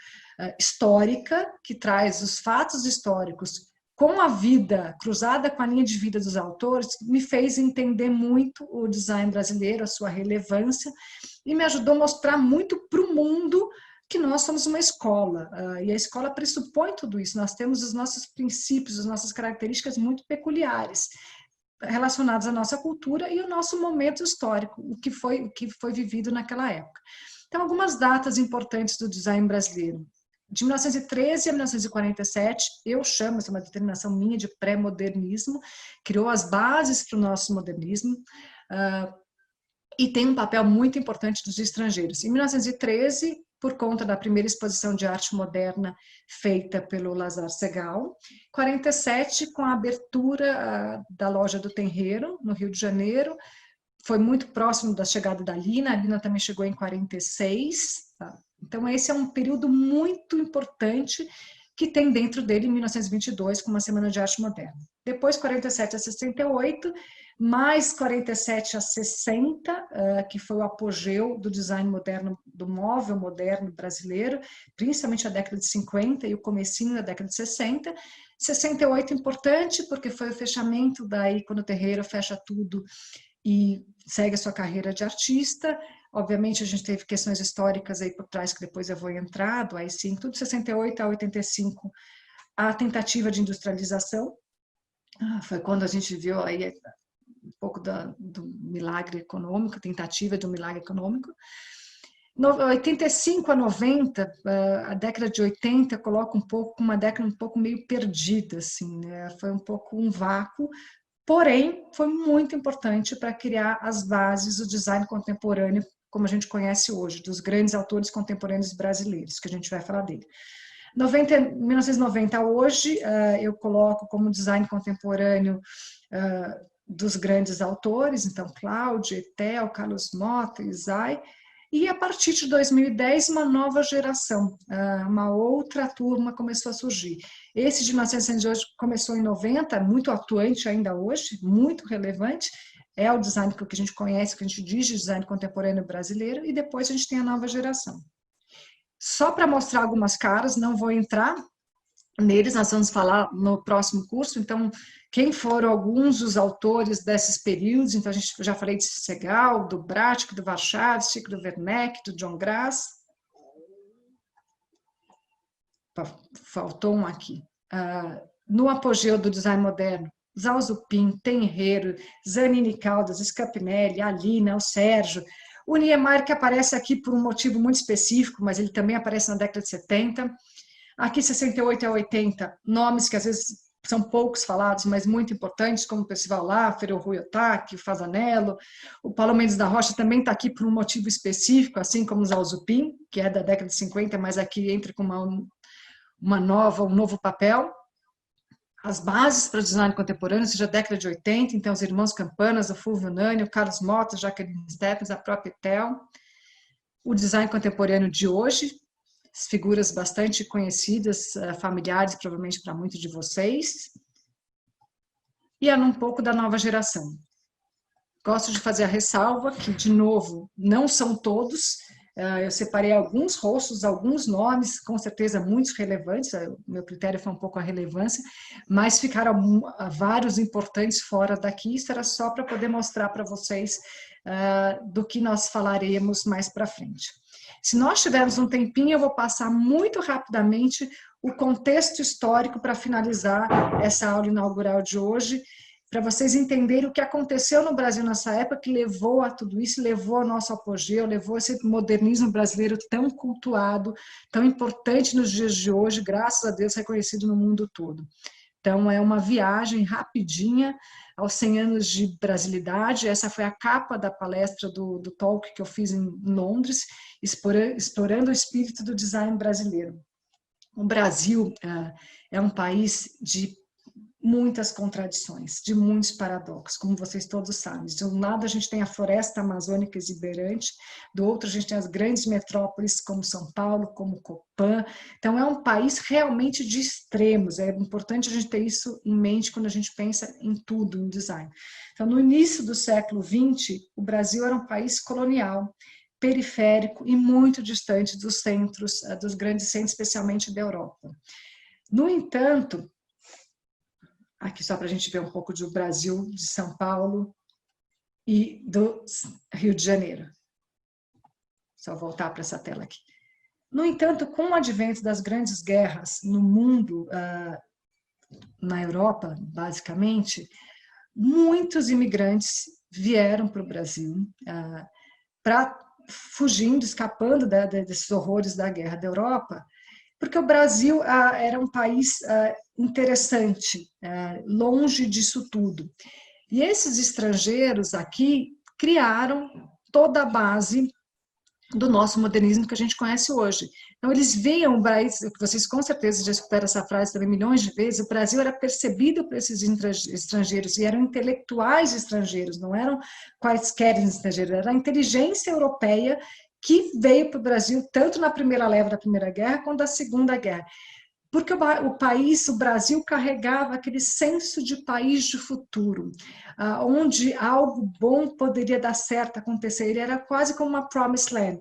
histórica, que traz os fatos históricos com a vida, cruzada com a linha de vida dos autores, me fez entender muito o design brasileiro, a sua relevância, e me ajudou a mostrar muito para o mundo que nós somos uma escola, e a escola pressupõe tudo isso, nós temos os nossos princípios, as nossas características muito peculiares, relacionados à nossa cultura e o nosso momento histórico, o que foi vivido naquela época. Então, algumas datas importantes do design brasileiro. De 1913 a 1947, eu chamo, essa é uma determinação minha, de pré-modernismo, criou as bases para o nosso modernismo, e tem um papel muito importante dos estrangeiros. Em 1913, por conta da primeira exposição de arte moderna feita pelo Lazar Segal, 47, com a abertura da loja do Tenreiro, no Rio de Janeiro, foi muito próximo da chegada da Lina, a Lina também chegou em 46, tá? Então esse é um período muito importante que tem dentro dele, em 1922, com uma Semana de Arte Moderna. Depois, 47 a 68, mais 47 a 60, que foi o apogeu do design moderno, do móvel moderno brasileiro, principalmente a década de 50 e o comecinho da década de 60. 68 importante, porque foi o fechamento daí, quando o Terreiro fecha tudo e segue a sua carreira de artista. Obviamente, a gente teve questões históricas aí por trás, que depois eu vou entrar, do AI-5, tudo de 68 a 85, a tentativa de industrialização. Foi quando a gente viu aí um pouco do milagre econômico, tentativa de um milagre econômico. 85 a 90, a década de 80, coloca um pouco, uma década um pouco meio perdida, assim, né? Foi um pouco um vácuo, porém, foi muito importante para criar as bases do design contemporâneo, como a gente conhece hoje, dos grandes autores contemporâneos brasileiros, que a gente vai falar dele. 1990 a hoje, eu coloco como design contemporâneo dos grandes autores, então Cláudio, Etel, Carlos Mota, Isai, e a partir de 2010 uma nova geração, uma outra turma começou a surgir. Esse de 1968 começou em 90, muito atuante ainda hoje, muito relevante, é o design que a gente conhece, que a gente diz de design contemporâneo brasileiro, e depois a gente tem a nova geração. Só para mostrar algumas caras, não vou entrar neles, nós vamos falar no próximo curso. Então, quem foram alguns dos autores desses períodos? Então, a gente já falei de Segal, do Bratic, do Warshawski, do Werneck, do John Grass. Faltou um aqui. No apogeu do design moderno, Zhao Zupin, Tenreiro, Zanini Caldas, Scapinelli, a Lina, o Sérgio, o Niemeyer, que aparece aqui por um motivo muito específico, mas ele também aparece na década de 70. Aqui, 68 a 80, nomes que às vezes são poucos falados, mas muito importantes, como o Percival Laffer, o Rui Otaki, o Fasanello. O Paulo Mendes da Rocha também está aqui por um motivo específico, assim como o Zhao Zupin, que é da década de 50, mas aqui entra com um novo papel. As bases para o design contemporâneo, seja a década de 80, então os irmãos Campanas, o Fulvio Nani, o Carlos Mota, Jacqueline Stephens, a própria Etel. O design contemporâneo de hoje, figuras bastante conhecidas, familiares, provavelmente para muitos de vocês. E um pouco da nova geração. Gosto de fazer a ressalva que, de novo, não são todos. Eu separei alguns rostos, alguns nomes, com certeza muitos relevantes, o meu critério foi um pouco a relevância, mas ficaram vários importantes fora daqui. Isso era só para poder mostrar para vocês do que nós falaremos mais para frente. Se nós tivermos um tempinho, eu vou passar muito rapidamente o contexto histórico para finalizar essa aula inaugural de hoje, para vocês entenderem o que aconteceu no Brasil nessa época, que levou a tudo isso, levou ao nosso apogeu, levou esse modernismo brasileiro tão cultuado, tão importante nos dias de hoje, graças a Deus reconhecido no mundo todo. Então, é uma viagem rapidinha aos 100 anos de brasilidade. Essa foi a capa da palestra do talk que eu fiz em Londres, explorando o espírito do design brasileiro. O Brasil é um país de muitas contradições, de muitos paradoxos, como vocês todos sabem. De um lado a gente tem a floresta amazônica exuberante, do outro a gente tem as grandes metrópoles como São Paulo, como Copan. Então é um país realmente de extremos, é importante a gente ter isso em mente quando a gente pensa em tudo, em design. Então no início do século XX, o Brasil era um país colonial, periférico e muito distante dos centros, dos grandes centros, especialmente da Europa. No entanto, Aqui só para a gente ver um pouco do Brasil, de São Paulo e do Rio de Janeiro. Só voltar para essa tela aqui. No entanto, com o advento das grandes guerras no mundo, na Europa, basicamente, muitos imigrantes vieram para o Brasil, fugindo, escapando desses horrores da guerra da Europa, porque o Brasil era um país interessante, longe disso tudo. E esses estrangeiros aqui criaram toda a base do nosso modernismo que a gente conhece hoje. Então, eles viam o Brasil, vocês com certeza já escutaram essa frase também milhões de vezes, o Brasil era percebido por esses estrangeiros, e eram intelectuais estrangeiros, não eram quaisquer estrangeiros, era a inteligência europeia que veio para o Brasil, tanto na primeira leva da Primeira Guerra, quanto da Segunda Guerra. Porque o Brasil carregava aquele senso de país de futuro, onde algo bom poderia dar certo, acontecer. Ele era quase como uma promised land.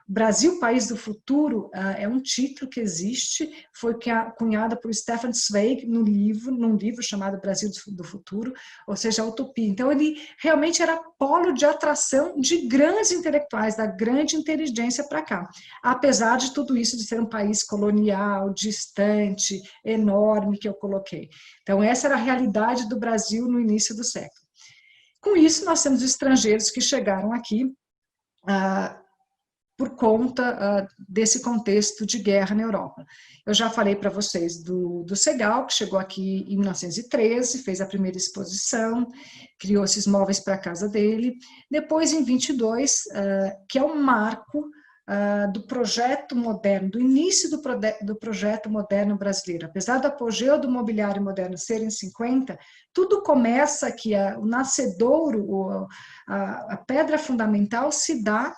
Brasil, País do Futuro, é um título que existe, foi cunhado por Stefan Zweig num livro chamado Brasil do Futuro, ou seja, a utopia. Então, ele realmente era polo de atração de grandes intelectuais, da grande inteligência para cá. Apesar de tudo isso de ser um país colonial, distante, enorme, que eu coloquei. Então, essa era a realidade do Brasil no início do século. Com isso, nós temos estrangeiros que chegaram aqui por conta desse contexto de guerra na Europa. Eu já falei para vocês do Segal, que chegou aqui em 1913, fez a primeira exposição, criou esses móveis para a casa dele. Depois, em 22, que é um marco do projeto moderno, do início do projeto moderno brasileiro. Apesar do apogeu do mobiliário moderno ser em 50, tudo começa que o nascedouro, a pedra fundamental se dá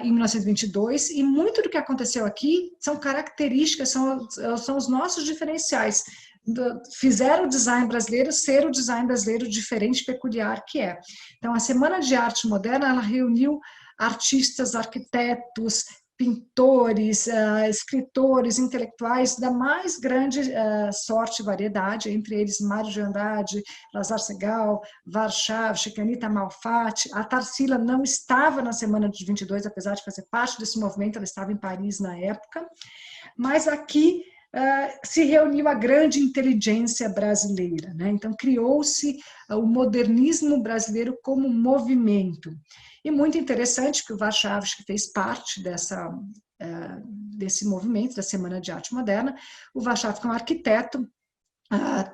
em 1922, e muito do que aconteceu aqui são características, são os nossos diferenciais. Fizeram o design brasileiro ser o design brasileiro diferente, peculiar que é. Então, a Semana de Arte Moderna, ela reuniu artistas, arquitetos, pintores, escritores, intelectuais da mais grande sorte e variedade, entre eles Mário de Andrade, Lazar Segal, Warchavchik, Anita Malfatti. A Tarsila não estava na Semana de 22, apesar de fazer parte desse movimento, ela estava em Paris na época, mas aqui se reuniu a grande inteligência brasileira, né? Então criou-se o modernismo brasileiro como movimento. E muito interessante que o Warchavchik fez parte desse movimento da Semana de Arte Moderna. O Warchavchik é um arquiteto,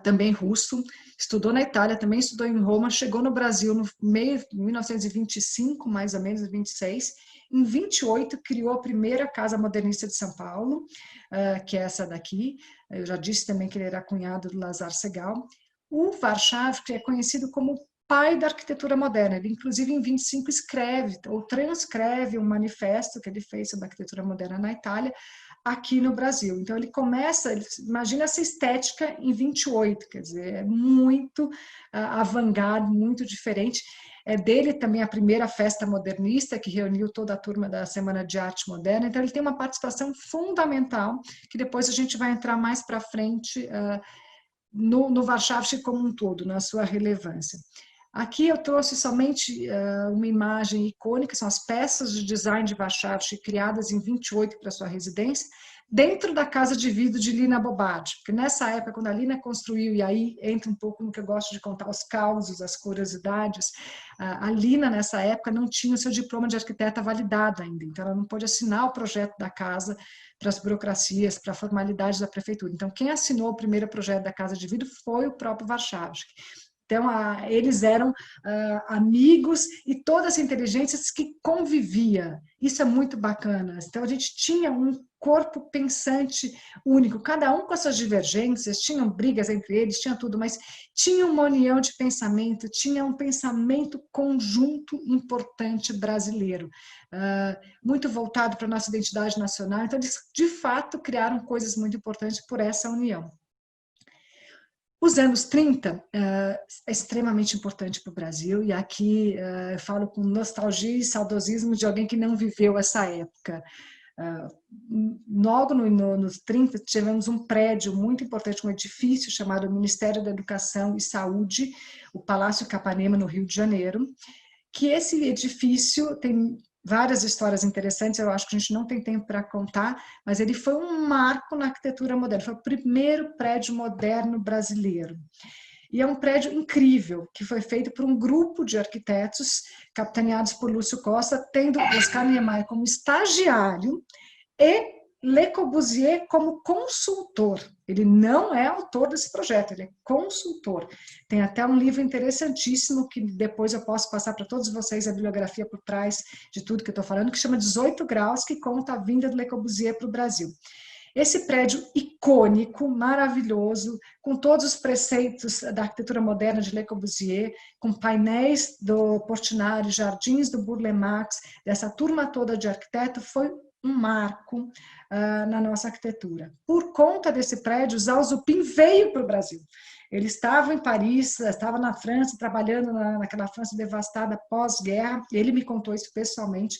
também russo, estudou na Itália, também estudou em Roma, chegou no Brasil no meio de 1925, mais ou menos, 26. Em 28, criou a primeira Casa Modernista de São Paulo, que é essa daqui. Eu já disse também que ele era cunhado do Lazar Segal. O Warchavchik é conhecido como pai da arquitetura moderna. Ele, inclusive, em 25, escreve ou transcreve um manifesto que ele fez sobre a arquitetura moderna na Itália, aqui no Brasil. Então, ele imagina essa estética em 28, quer dizer, é muito avant-garde, muito diferente. É dele também a primeira festa modernista, que reuniu toda a turma da Semana de Arte Moderna. Então, ele tem uma participação fundamental, que depois a gente vai entrar mais para frente no Warchavchik como um todo, na sua relevância. Aqui eu trouxe somente uma imagem icônica, são as peças de design de Warchavchik criadas em 28 para sua residência, dentro da casa de vidro de Lina Bobardi, porque nessa época, quando a Lina construiu, e aí entra um pouco no que eu gosto de contar, os causos, as curiosidades, a Lina, nessa época, não tinha o seu diploma de arquiteta validado ainda, então ela não pôde assinar o projeto da casa para as burocracias, para a formalidade da prefeitura. Então, quem assinou o primeiro projeto da casa de vidro foi o próprio Warchavchik. Então, eles eram amigos e todas as inteligências que conviviam. Isso é muito bacana. Então, a gente tinha um corpo pensante único, cada um com as suas divergências, tinham brigas entre eles, tinha tudo, mas tinha uma união de pensamento, tinha um pensamento conjunto importante brasileiro, muito voltado para a nossa identidade nacional. Então, eles, de fato, criaram coisas muito importantes por essa união. Os anos 30 é extremamente importante para o Brasil, e aqui eu falo com nostalgia e saudosismo de alguém que não viveu essa época. Logo nos 30, tivemos um prédio muito importante, um edifício chamado Ministério da Educação e Saúde, o Palácio Capanema, no Rio de Janeiro, que esse edifício tem várias histórias interessantes, eu acho que a gente não tem tempo para contar, mas ele foi um marco na arquitetura moderna, foi o primeiro prédio moderno brasileiro. E é um prédio incrível, que foi feito por um grupo de arquitetos, capitaneados por Lúcio Costa, tendo Oscar Niemeyer como estagiário e Le Corbusier como consultor. Ele não é autor desse projeto, ele é consultor. Tem até um livro interessantíssimo, que depois eu posso passar para todos vocês a bibliografia por trás de tudo que eu estou falando, que chama 18 Graus, que conta a vinda do Le Corbusier para o Brasil. Esse prédio icônico, maravilhoso, com todos os preceitos da arquitetura moderna de Le Corbusier, com painéis do Portinari, jardins do Burle Marx, dessa turma toda de arquiteto, foi um marco na nossa arquitetura. Por conta desse prédio, Zhao Zupin veio para o Brasil. Ele estava em Paris, estava na França, trabalhando naquela França devastada pós-guerra, ele me contou isso pessoalmente,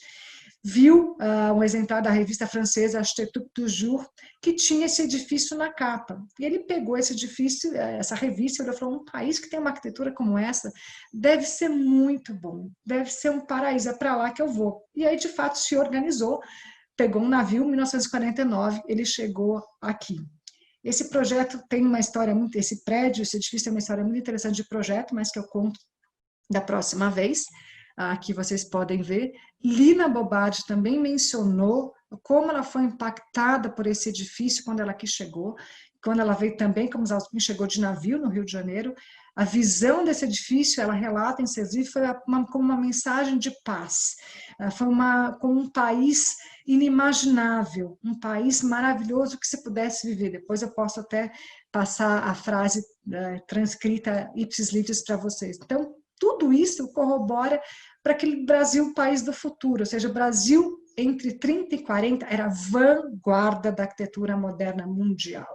viu um exemplar da revista francesa Architecture du Jour, que tinha esse edifício na capa. E ele pegou esse edifício, essa revista, e falou, um país que tem uma arquitetura como essa deve ser muito bom, deve ser um paraíso, é para lá que eu vou. E aí, de fato, se organizou, pegou um navio, em 1949, ele chegou aqui. Esse projeto tem uma história muito, esse prédio, esse edifício tem uma história muito interessante de projeto, mas que eu conto da próxima vez. Aqui vocês podem ver. Lina Bobardi também mencionou como ela foi impactada por esse edifício quando ela aqui chegou, quando ela veio também, como chegou de navio no Rio de Janeiro. A visão desse edifício, ela relata em Sergipe, foi como uma mensagem de paz. Foi como um país inimaginável, um país maravilhoso que se pudesse viver. Depois eu posso até passar a frase transcrita ipsis litteris para vocês. Então, tudo isso corrobora para aquele Brasil país do futuro, ou seja, o Brasil entre 30 e 40 era a vanguarda da arquitetura moderna mundial.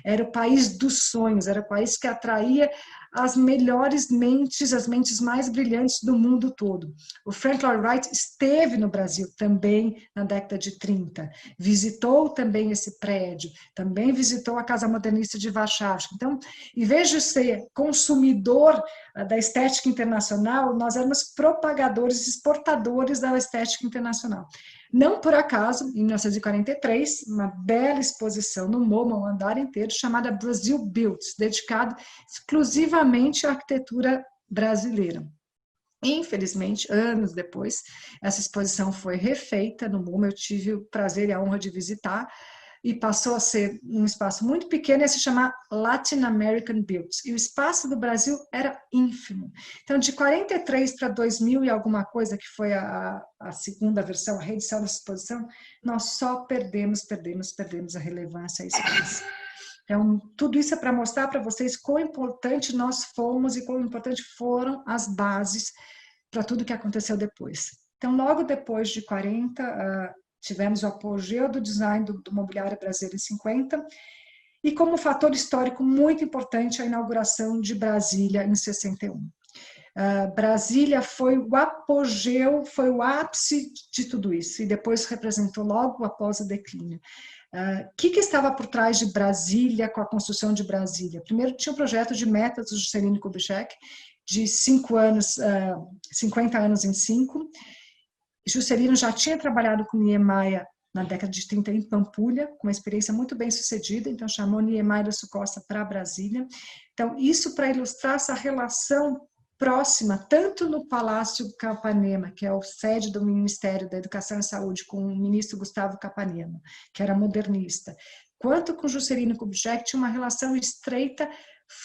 Era o país dos sonhos, era o país que atraía as melhores mentes, as mentes mais brilhantes do mundo todo. O Frank Lloyd Wright esteve no Brasil também na década de 30, visitou também esse prédio, também visitou a Casa Modernista de Warszawski. Então, em vez de ser consumidor da estética internacional, nós éramos propagadores, exportadores da estética internacional. Não por acaso, em 1943, uma bela exposição no MoMA, um andar inteiro, chamada Brazil Built, dedicado exclusivamente à arquitetura brasileira. Infelizmente, anos depois, essa exposição foi refeita no MoMA, eu tive o prazer e a honra de visitar, e passou a ser um espaço muito pequeno, ia se chamar Latin American Built. E o espaço do Brasil era ínfimo. Então, de 43 para 2000 e alguma coisa, que foi a segunda versão, a reedição dessa exposição, nós só perdemos a relevância e a espaço. Então, tudo isso é para mostrar para vocês quão importante nós fomos e quão importante foram as bases para tudo que aconteceu depois. Então, logo depois de 40, tivemos o apogeu do design do mobiliário brasileiro em 50, e como fator histórico muito importante a inauguração de Brasília em 61. Brasília foi o apogeu, foi o ápice de tudo isso, e depois representou logo após o declínio. O que estava por trás de Brasília, com a construção de Brasília? Primeiro, tinha um projeto de metas do Juscelino Kubitschek, de 5 anos, 50 anos em 5. Juscelino já tinha trabalhado com Niemeyer na década de 30 em Pampulha, com uma experiência muito bem sucedida, então chamou Niemeyer da Costa para Brasília. Então, isso para ilustrar essa relação próxima, tanto no Palácio Capanema, que é o sede do Ministério da Educação e Saúde, com o ministro Gustavo Capanema, que era modernista, quanto com Juscelino Kubitschek, tinha uma relação estreita,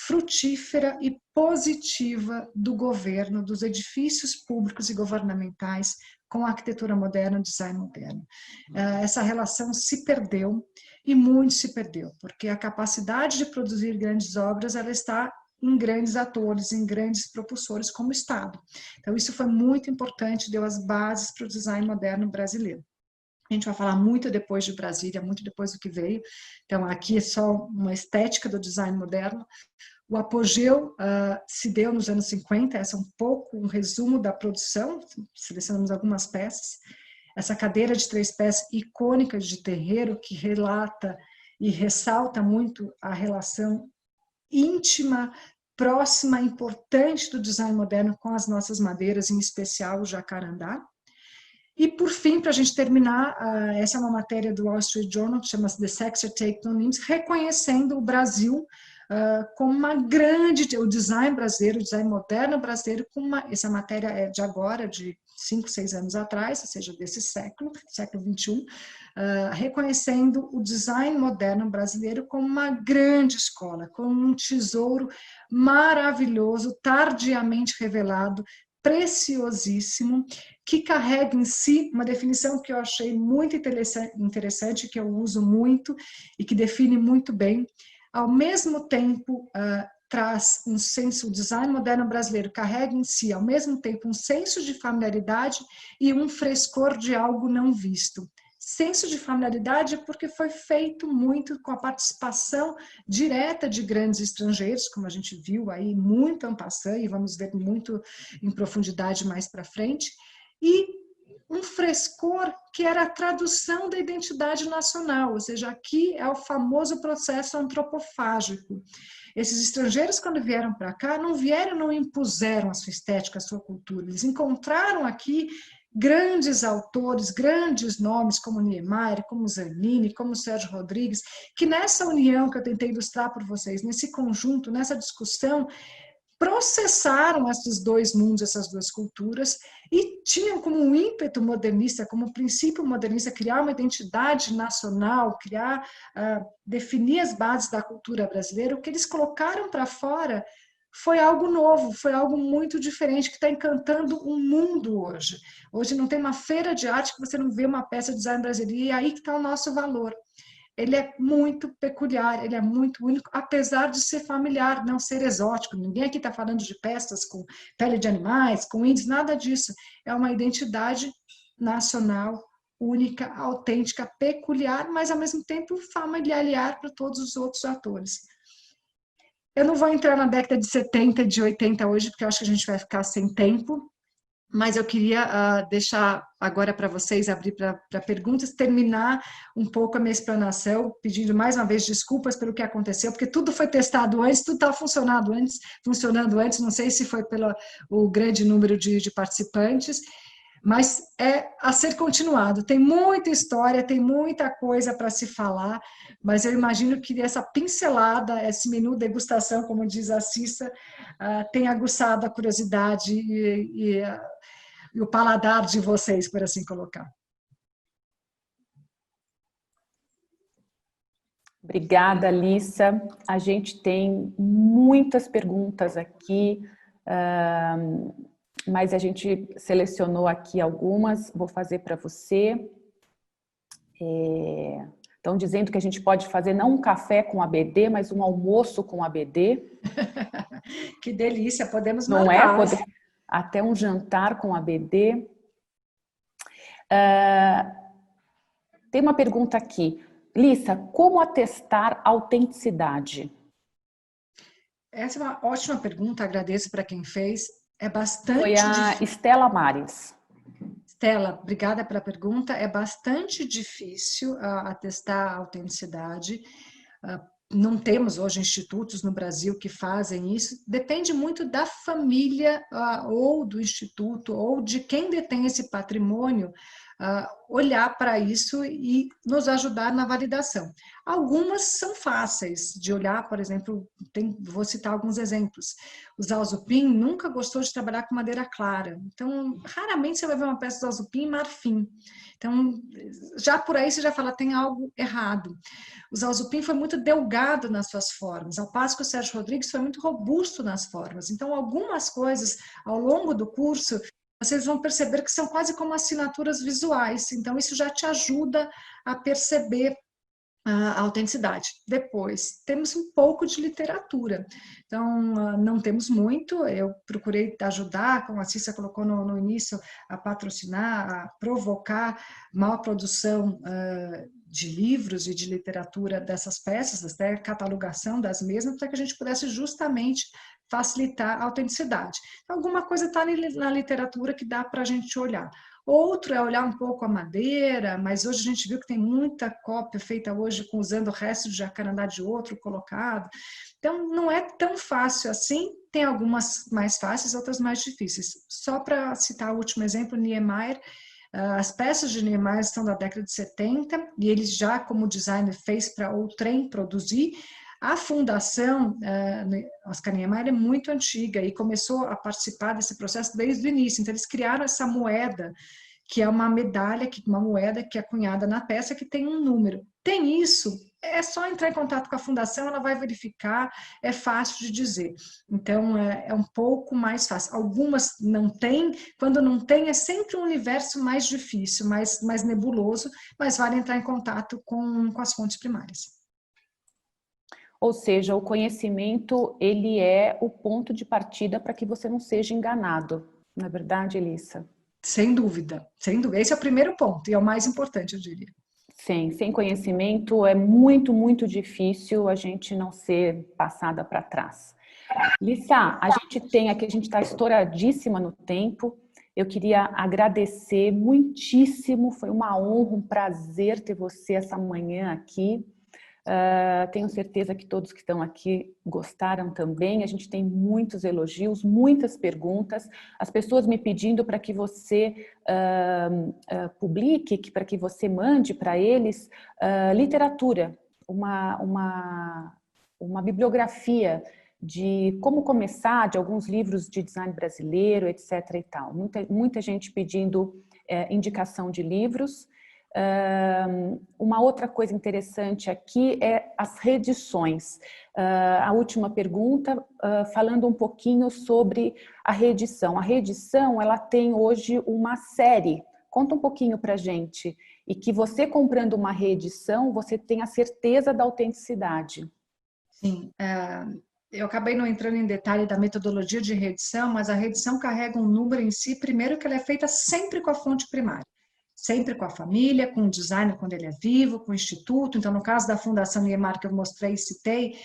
frutífera e positiva do governo, dos edifícios públicos e governamentais com a arquitetura moderna, o design moderno. Essa relação se perdeu, e muito se perdeu, porque a capacidade de produzir grandes obras, ela está em grandes atores, em grandes propulsores como o Estado. Então, isso foi muito importante, deu as bases para o design moderno brasileiro. A gente vai falar muito depois de Brasília, muito depois do que veio. Então, aqui é só uma estética do design moderno. O apogeu se deu nos anos 50, essa é um pouco um resumo da produção, selecionamos algumas peças. essa cadeira de 3 pés icônica de terreiro que relata e ressalta muito a relação íntima, próxima, importante do design moderno com as nossas madeiras, em especial o jacarandá. E, por fim, para a gente terminar, essa é uma matéria do Wall Street Journal, que chama-se The Sexy Take on Names, reconhecendo o Brasil como uma grande, o design brasileiro, o design moderno brasileiro, essa matéria é de agora, de 5, 6 anos atrás, ou seja, desse século XXI, reconhecendo o design moderno brasileiro como uma grande escola, como um tesouro maravilhoso, tardiamente revelado, preciosíssimo, que carrega em si uma definição que eu achei muito interessante, que eu uso muito e que define muito bem. Ao mesmo tempo, traz um senso, o design moderno brasileiro carrega em si, ao mesmo tempo, um senso de familiaridade e um frescor de algo não visto. Senso de familiaridade porque foi feito muito com a participação direta de grandes estrangeiros, como a gente viu aí, muito en passant, e vamos ver muito em profundidade mais para frente, e um frescor que era a tradução da identidade nacional, ou seja, aqui é o famoso processo antropofágico. Esses estrangeiros, quando vieram para cá, não vieram, não impuseram a sua estética, a sua cultura, eles encontraram aqui grandes autores, grandes nomes como Niemeyer, como Zanini, como Sérgio Rodrigues, que nessa união que eu tentei ilustrar para vocês, nesse conjunto, nessa discussão, processaram esses dois mundos, essas duas culturas, e tinham como um ímpeto modernista, como um princípio modernista, criar uma identidade nacional, definir as bases da cultura brasileira. O que eles colocaram para fora foi algo novo, foi algo muito diferente, que está encantando o mundo hoje. Hoje não tem uma feira de arte que você não vê uma peça de design brasileiro, e é aí que está o nosso valor. Ele é muito peculiar, ele é muito único, apesar de ser familiar, não ser exótico. Ninguém aqui está falando de peças com pele de animais, com índios, nada disso. É uma identidade nacional, única, autêntica, peculiar, mas ao mesmo tempo familiar para todos os outros atores. Eu não vou entrar na década de 70, de 80 hoje, porque eu acho que a gente vai ficar sem tempo, mas eu queria deixar agora para vocês, abrir para perguntas, terminar um pouco a minha explanação, pedindo mais uma vez desculpas pelo que aconteceu, porque tudo foi testado antes, tudo estava funcionando antes, não sei se foi pelo o grande número de participantes, mas é a ser continuado. Tem muita história, tem muita coisa para se falar, mas eu imagino que essa pincelada, esse menu degustação, como diz a Cissa, tenha aguçado a curiosidade e o paladar de vocês, por assim colocar. Obrigada, Alissa. A gente tem muitas perguntas aqui, mas a gente selecionou aqui algumas, vou fazer para você. Estão dizendo que a gente pode fazer não um café com ABD, mas um almoço com ABD. Que delícia, podemos não marcar. É? Até um jantar com ABD. Tem uma pergunta aqui. Lissa, como atestar autenticidade? Essa é uma ótima pergunta, agradeço para quem fez. É bastante Foi a Estela Mares. Estela, obrigada pela pergunta. É bastante difícil atestar a autenticidade. Não temos hoje institutos no Brasil que fazem isso. Depende muito da família ou do instituto ou de quem detém esse patrimônio olhar para isso e nos ajudar na validação. Algumas são fáceis de olhar, por exemplo, vou citar alguns exemplos. O Zhao Zupin nunca gostou de trabalhar com madeira clara, então raramente você vai ver uma peça do Zhao Zupin em marfim. Então, já por aí você já fala, tem algo errado. O Zhao Zupin foi muito delgado nas suas formas, ao passo que o Sérgio Rodrigues foi muito robusto nas formas. Então, algumas coisas ao longo do curso vocês vão perceber que são quase como assinaturas visuais. Então, isso já te ajuda a perceber a autenticidade. Depois, temos um pouco de literatura. Então, não temos muito. Eu procurei ajudar, como a Cissa colocou no início, a patrocinar, a provocar maior produção de livros e de literatura dessas peças, até catalogação das mesmas, para que a gente pudesse justamente facilitar a autenticidade. Alguma coisa está na literatura que dá para a gente olhar. Outro é olhar um pouco a madeira, mas hoje a gente viu que tem muita cópia feita hoje usando o resto de jacarandá de outro colocado. Então, não é tão fácil assim. Tem algumas mais fáceis, outras mais difíceis. Só para citar o último exemplo, Niemeyer. As peças de Niemeyer são da década de 70 e ele já, como designer, fez para o trem produzir. A fundação Oscar Niemeyer é muito antiga e começou a participar desse processo desde o início. Então, eles criaram essa moeda, que é uma medalha, uma moeda que é cunhada na peça, que tem um número. Tem isso, é só entrar em contato com a fundação, ela vai verificar, é fácil de dizer. Então, é um pouco mais fácil. Algumas não tem, quando não tem, é sempre um universo mais difícil, mais nebuloso, mas vale entrar em contato com as fontes primárias. Ou seja, o conhecimento, ele é o ponto de partida para que você não seja enganado. Não é verdade, Elissa? Sem dúvida, sem dúvida. Esse é o primeiro ponto e é o mais importante, eu diria. Sim, sem conhecimento é muito, muito difícil a gente não ser passada para trás. Lissa, a gente está estouradíssima no tempo. Eu queria agradecer muitíssimo, foi uma honra, um prazer ter você essa manhã aqui. Tenho certeza que todos que estão aqui gostaram também. A gente tem muitos elogios, muitas perguntas, as pessoas me pedindo para que você publique, para que você mande para eles literatura, uma bibliografia de como começar, de alguns livros de design brasileiro, etc. e tal. Muita gente pedindo indicação de livros. Uma outra coisa interessante aqui é as reedições. A última pergunta, falando um pouquinho sobre a reedição. A reedição, ela tem hoje uma série. Conta um pouquinho pra gente. E que você comprando uma reedição, você tem a certeza da autenticidade. Sim, eu acabei não entrando em detalhe da metodologia de reedição, mas a reedição carrega um número em si, primeiro que ela é feita sempre com a fonte primária. Sempre com a família, com o designer quando ele é vivo, com o instituto. Então, no caso da Fundação Niemeyer que eu mostrei e citei,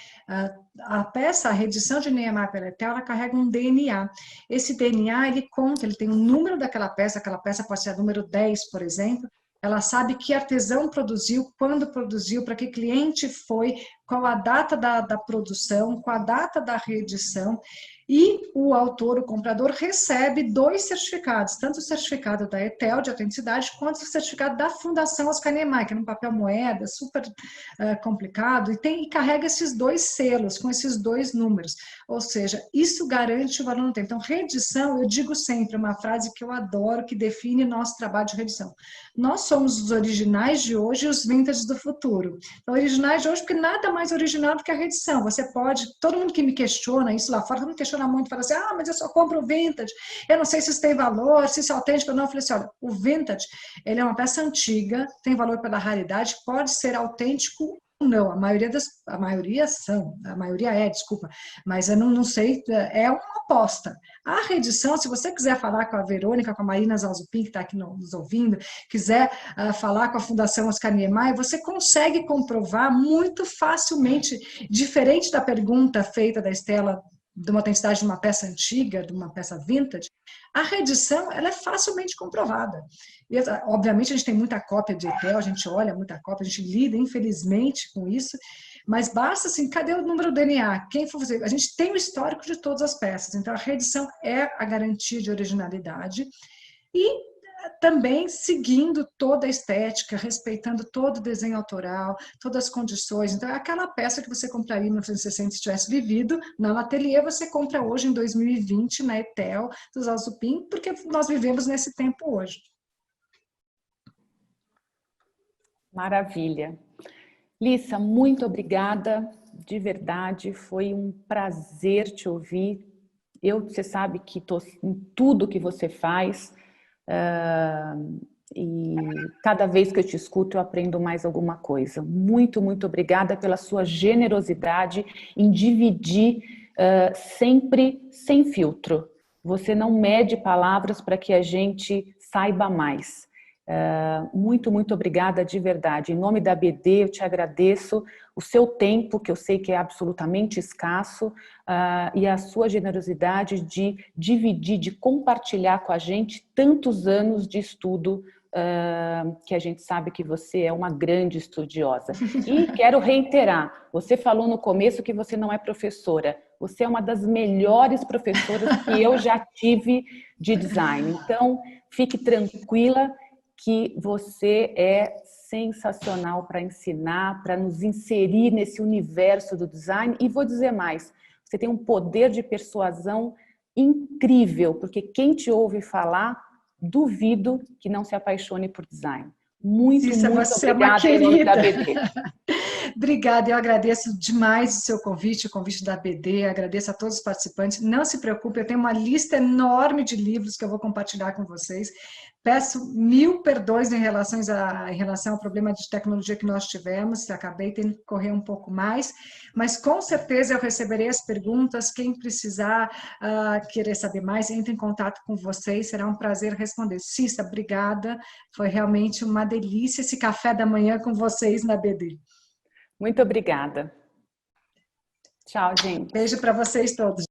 a peça, a reedição de Niemeyer pela ETEL, ela carrega um DNA. Esse DNA, ele conta, ele tem o número daquela peça, aquela peça pode ser a número 10, por exemplo. Ela sabe que artesão produziu, quando produziu, para que cliente foi, qual a data da produção, qual a data da reedição. E o autor, o comprador, recebe 2 certificados, tanto o certificado da ETEL, de autenticidade, quanto o certificado da Fundação Oscar Niemeyer, que é um papel moeda, super complicado, e carrega esses 2 selos, com esses 2 números. Ou seja, isso garante o valor no tempo. Então, reedição, eu digo sempre, uma frase que eu adoro, que define nosso trabalho de reedição. Nós somos os originais de hoje e os vintage do futuro. Então, originais de hoje, porque nada mais original do que a reedição. Você pode, todo mundo que me questiona isso lá fora, todo mundo questiona muito, fala assim, mas eu só compro o vintage, eu não sei se isso tem valor, se isso é autêntico ou não. Eu falei assim, olha, o vintage, ele é uma peça antiga, tem valor pela raridade, pode ser autêntico ou não, a maioria é, desculpa, mas eu não sei, é uma aposta. A reedição, se você quiser falar com a Verônica, com a Marina Zalzupin, que está aqui nos ouvindo, quiser falar com a Fundação Oscar Niemeyer, você consegue comprovar muito facilmente, diferente da pergunta feita da Estela, de uma autenticidade de uma peça antiga, de uma peça vintage, a reedição ela é facilmente comprovada. E, obviamente, a gente tem muita cópia de ETEL, a gente olha muita cópia, a gente lida, infelizmente, com isso, mas basta assim, cadê o número do DNA? Quem for fazer? A gente tem o histórico de todas as peças, então a reedição é a garantia de originalidade e também seguindo toda a estética, respeitando todo o desenho autoral, todas as condições. Então, é aquela peça que você compraria em 1960 se tivesse vivido na ateliê, você compra hoje em 2020 na ETEL, dos Zalzupin, porque nós vivemos nesse tempo hoje. Maravilha. Lissa, muito obrigada, de verdade, foi um prazer te ouvir. Você sabe que estou em tudo que você faz, e cada vez que eu te escuto eu aprendo mais alguma coisa. Muito, muito obrigada pela sua generosidade em dividir sempre sem filtro. Você não mede palavras para que a gente saiba mais. Muito, muito obrigada de verdade. Em nome da BD, eu te agradeço o seu tempo, que eu sei que é absolutamente escasso, e a sua generosidade de dividir, de compartilhar com a gente tantos anos de estudo, que a gente sabe que você é uma grande estudiosa. E quero reiterar, você falou no começo que você não é professora, você é uma das melhores professoras que eu já tive de design. Então, fique tranquila que você é sensacional para ensinar, para nos inserir nesse universo do design. E vou dizer mais, você tem um poder de persuasão incrível, porque quem te ouve falar, duvido que não se apaixone por design. Muito, Cissa, muito você é uma obrigada em nome da querida. BD. Obrigada, eu agradeço demais o seu convite, o convite da BD, agradeço a todos os participantes. Não se preocupe, eu tenho uma lista enorme de livros que eu vou compartilhar com vocês. Peço 1000 perdões em relação ao problema de tecnologia que nós tivemos, acabei tendo que correr um pouco mais, mas com certeza eu receberei as perguntas, quem precisar querer saber mais, entre em contato com vocês, será um prazer responder. Cissa, obrigada, foi realmente uma delícia esse café da manhã com vocês na BD. Muito obrigada. Tchau, gente. Beijo para vocês todos.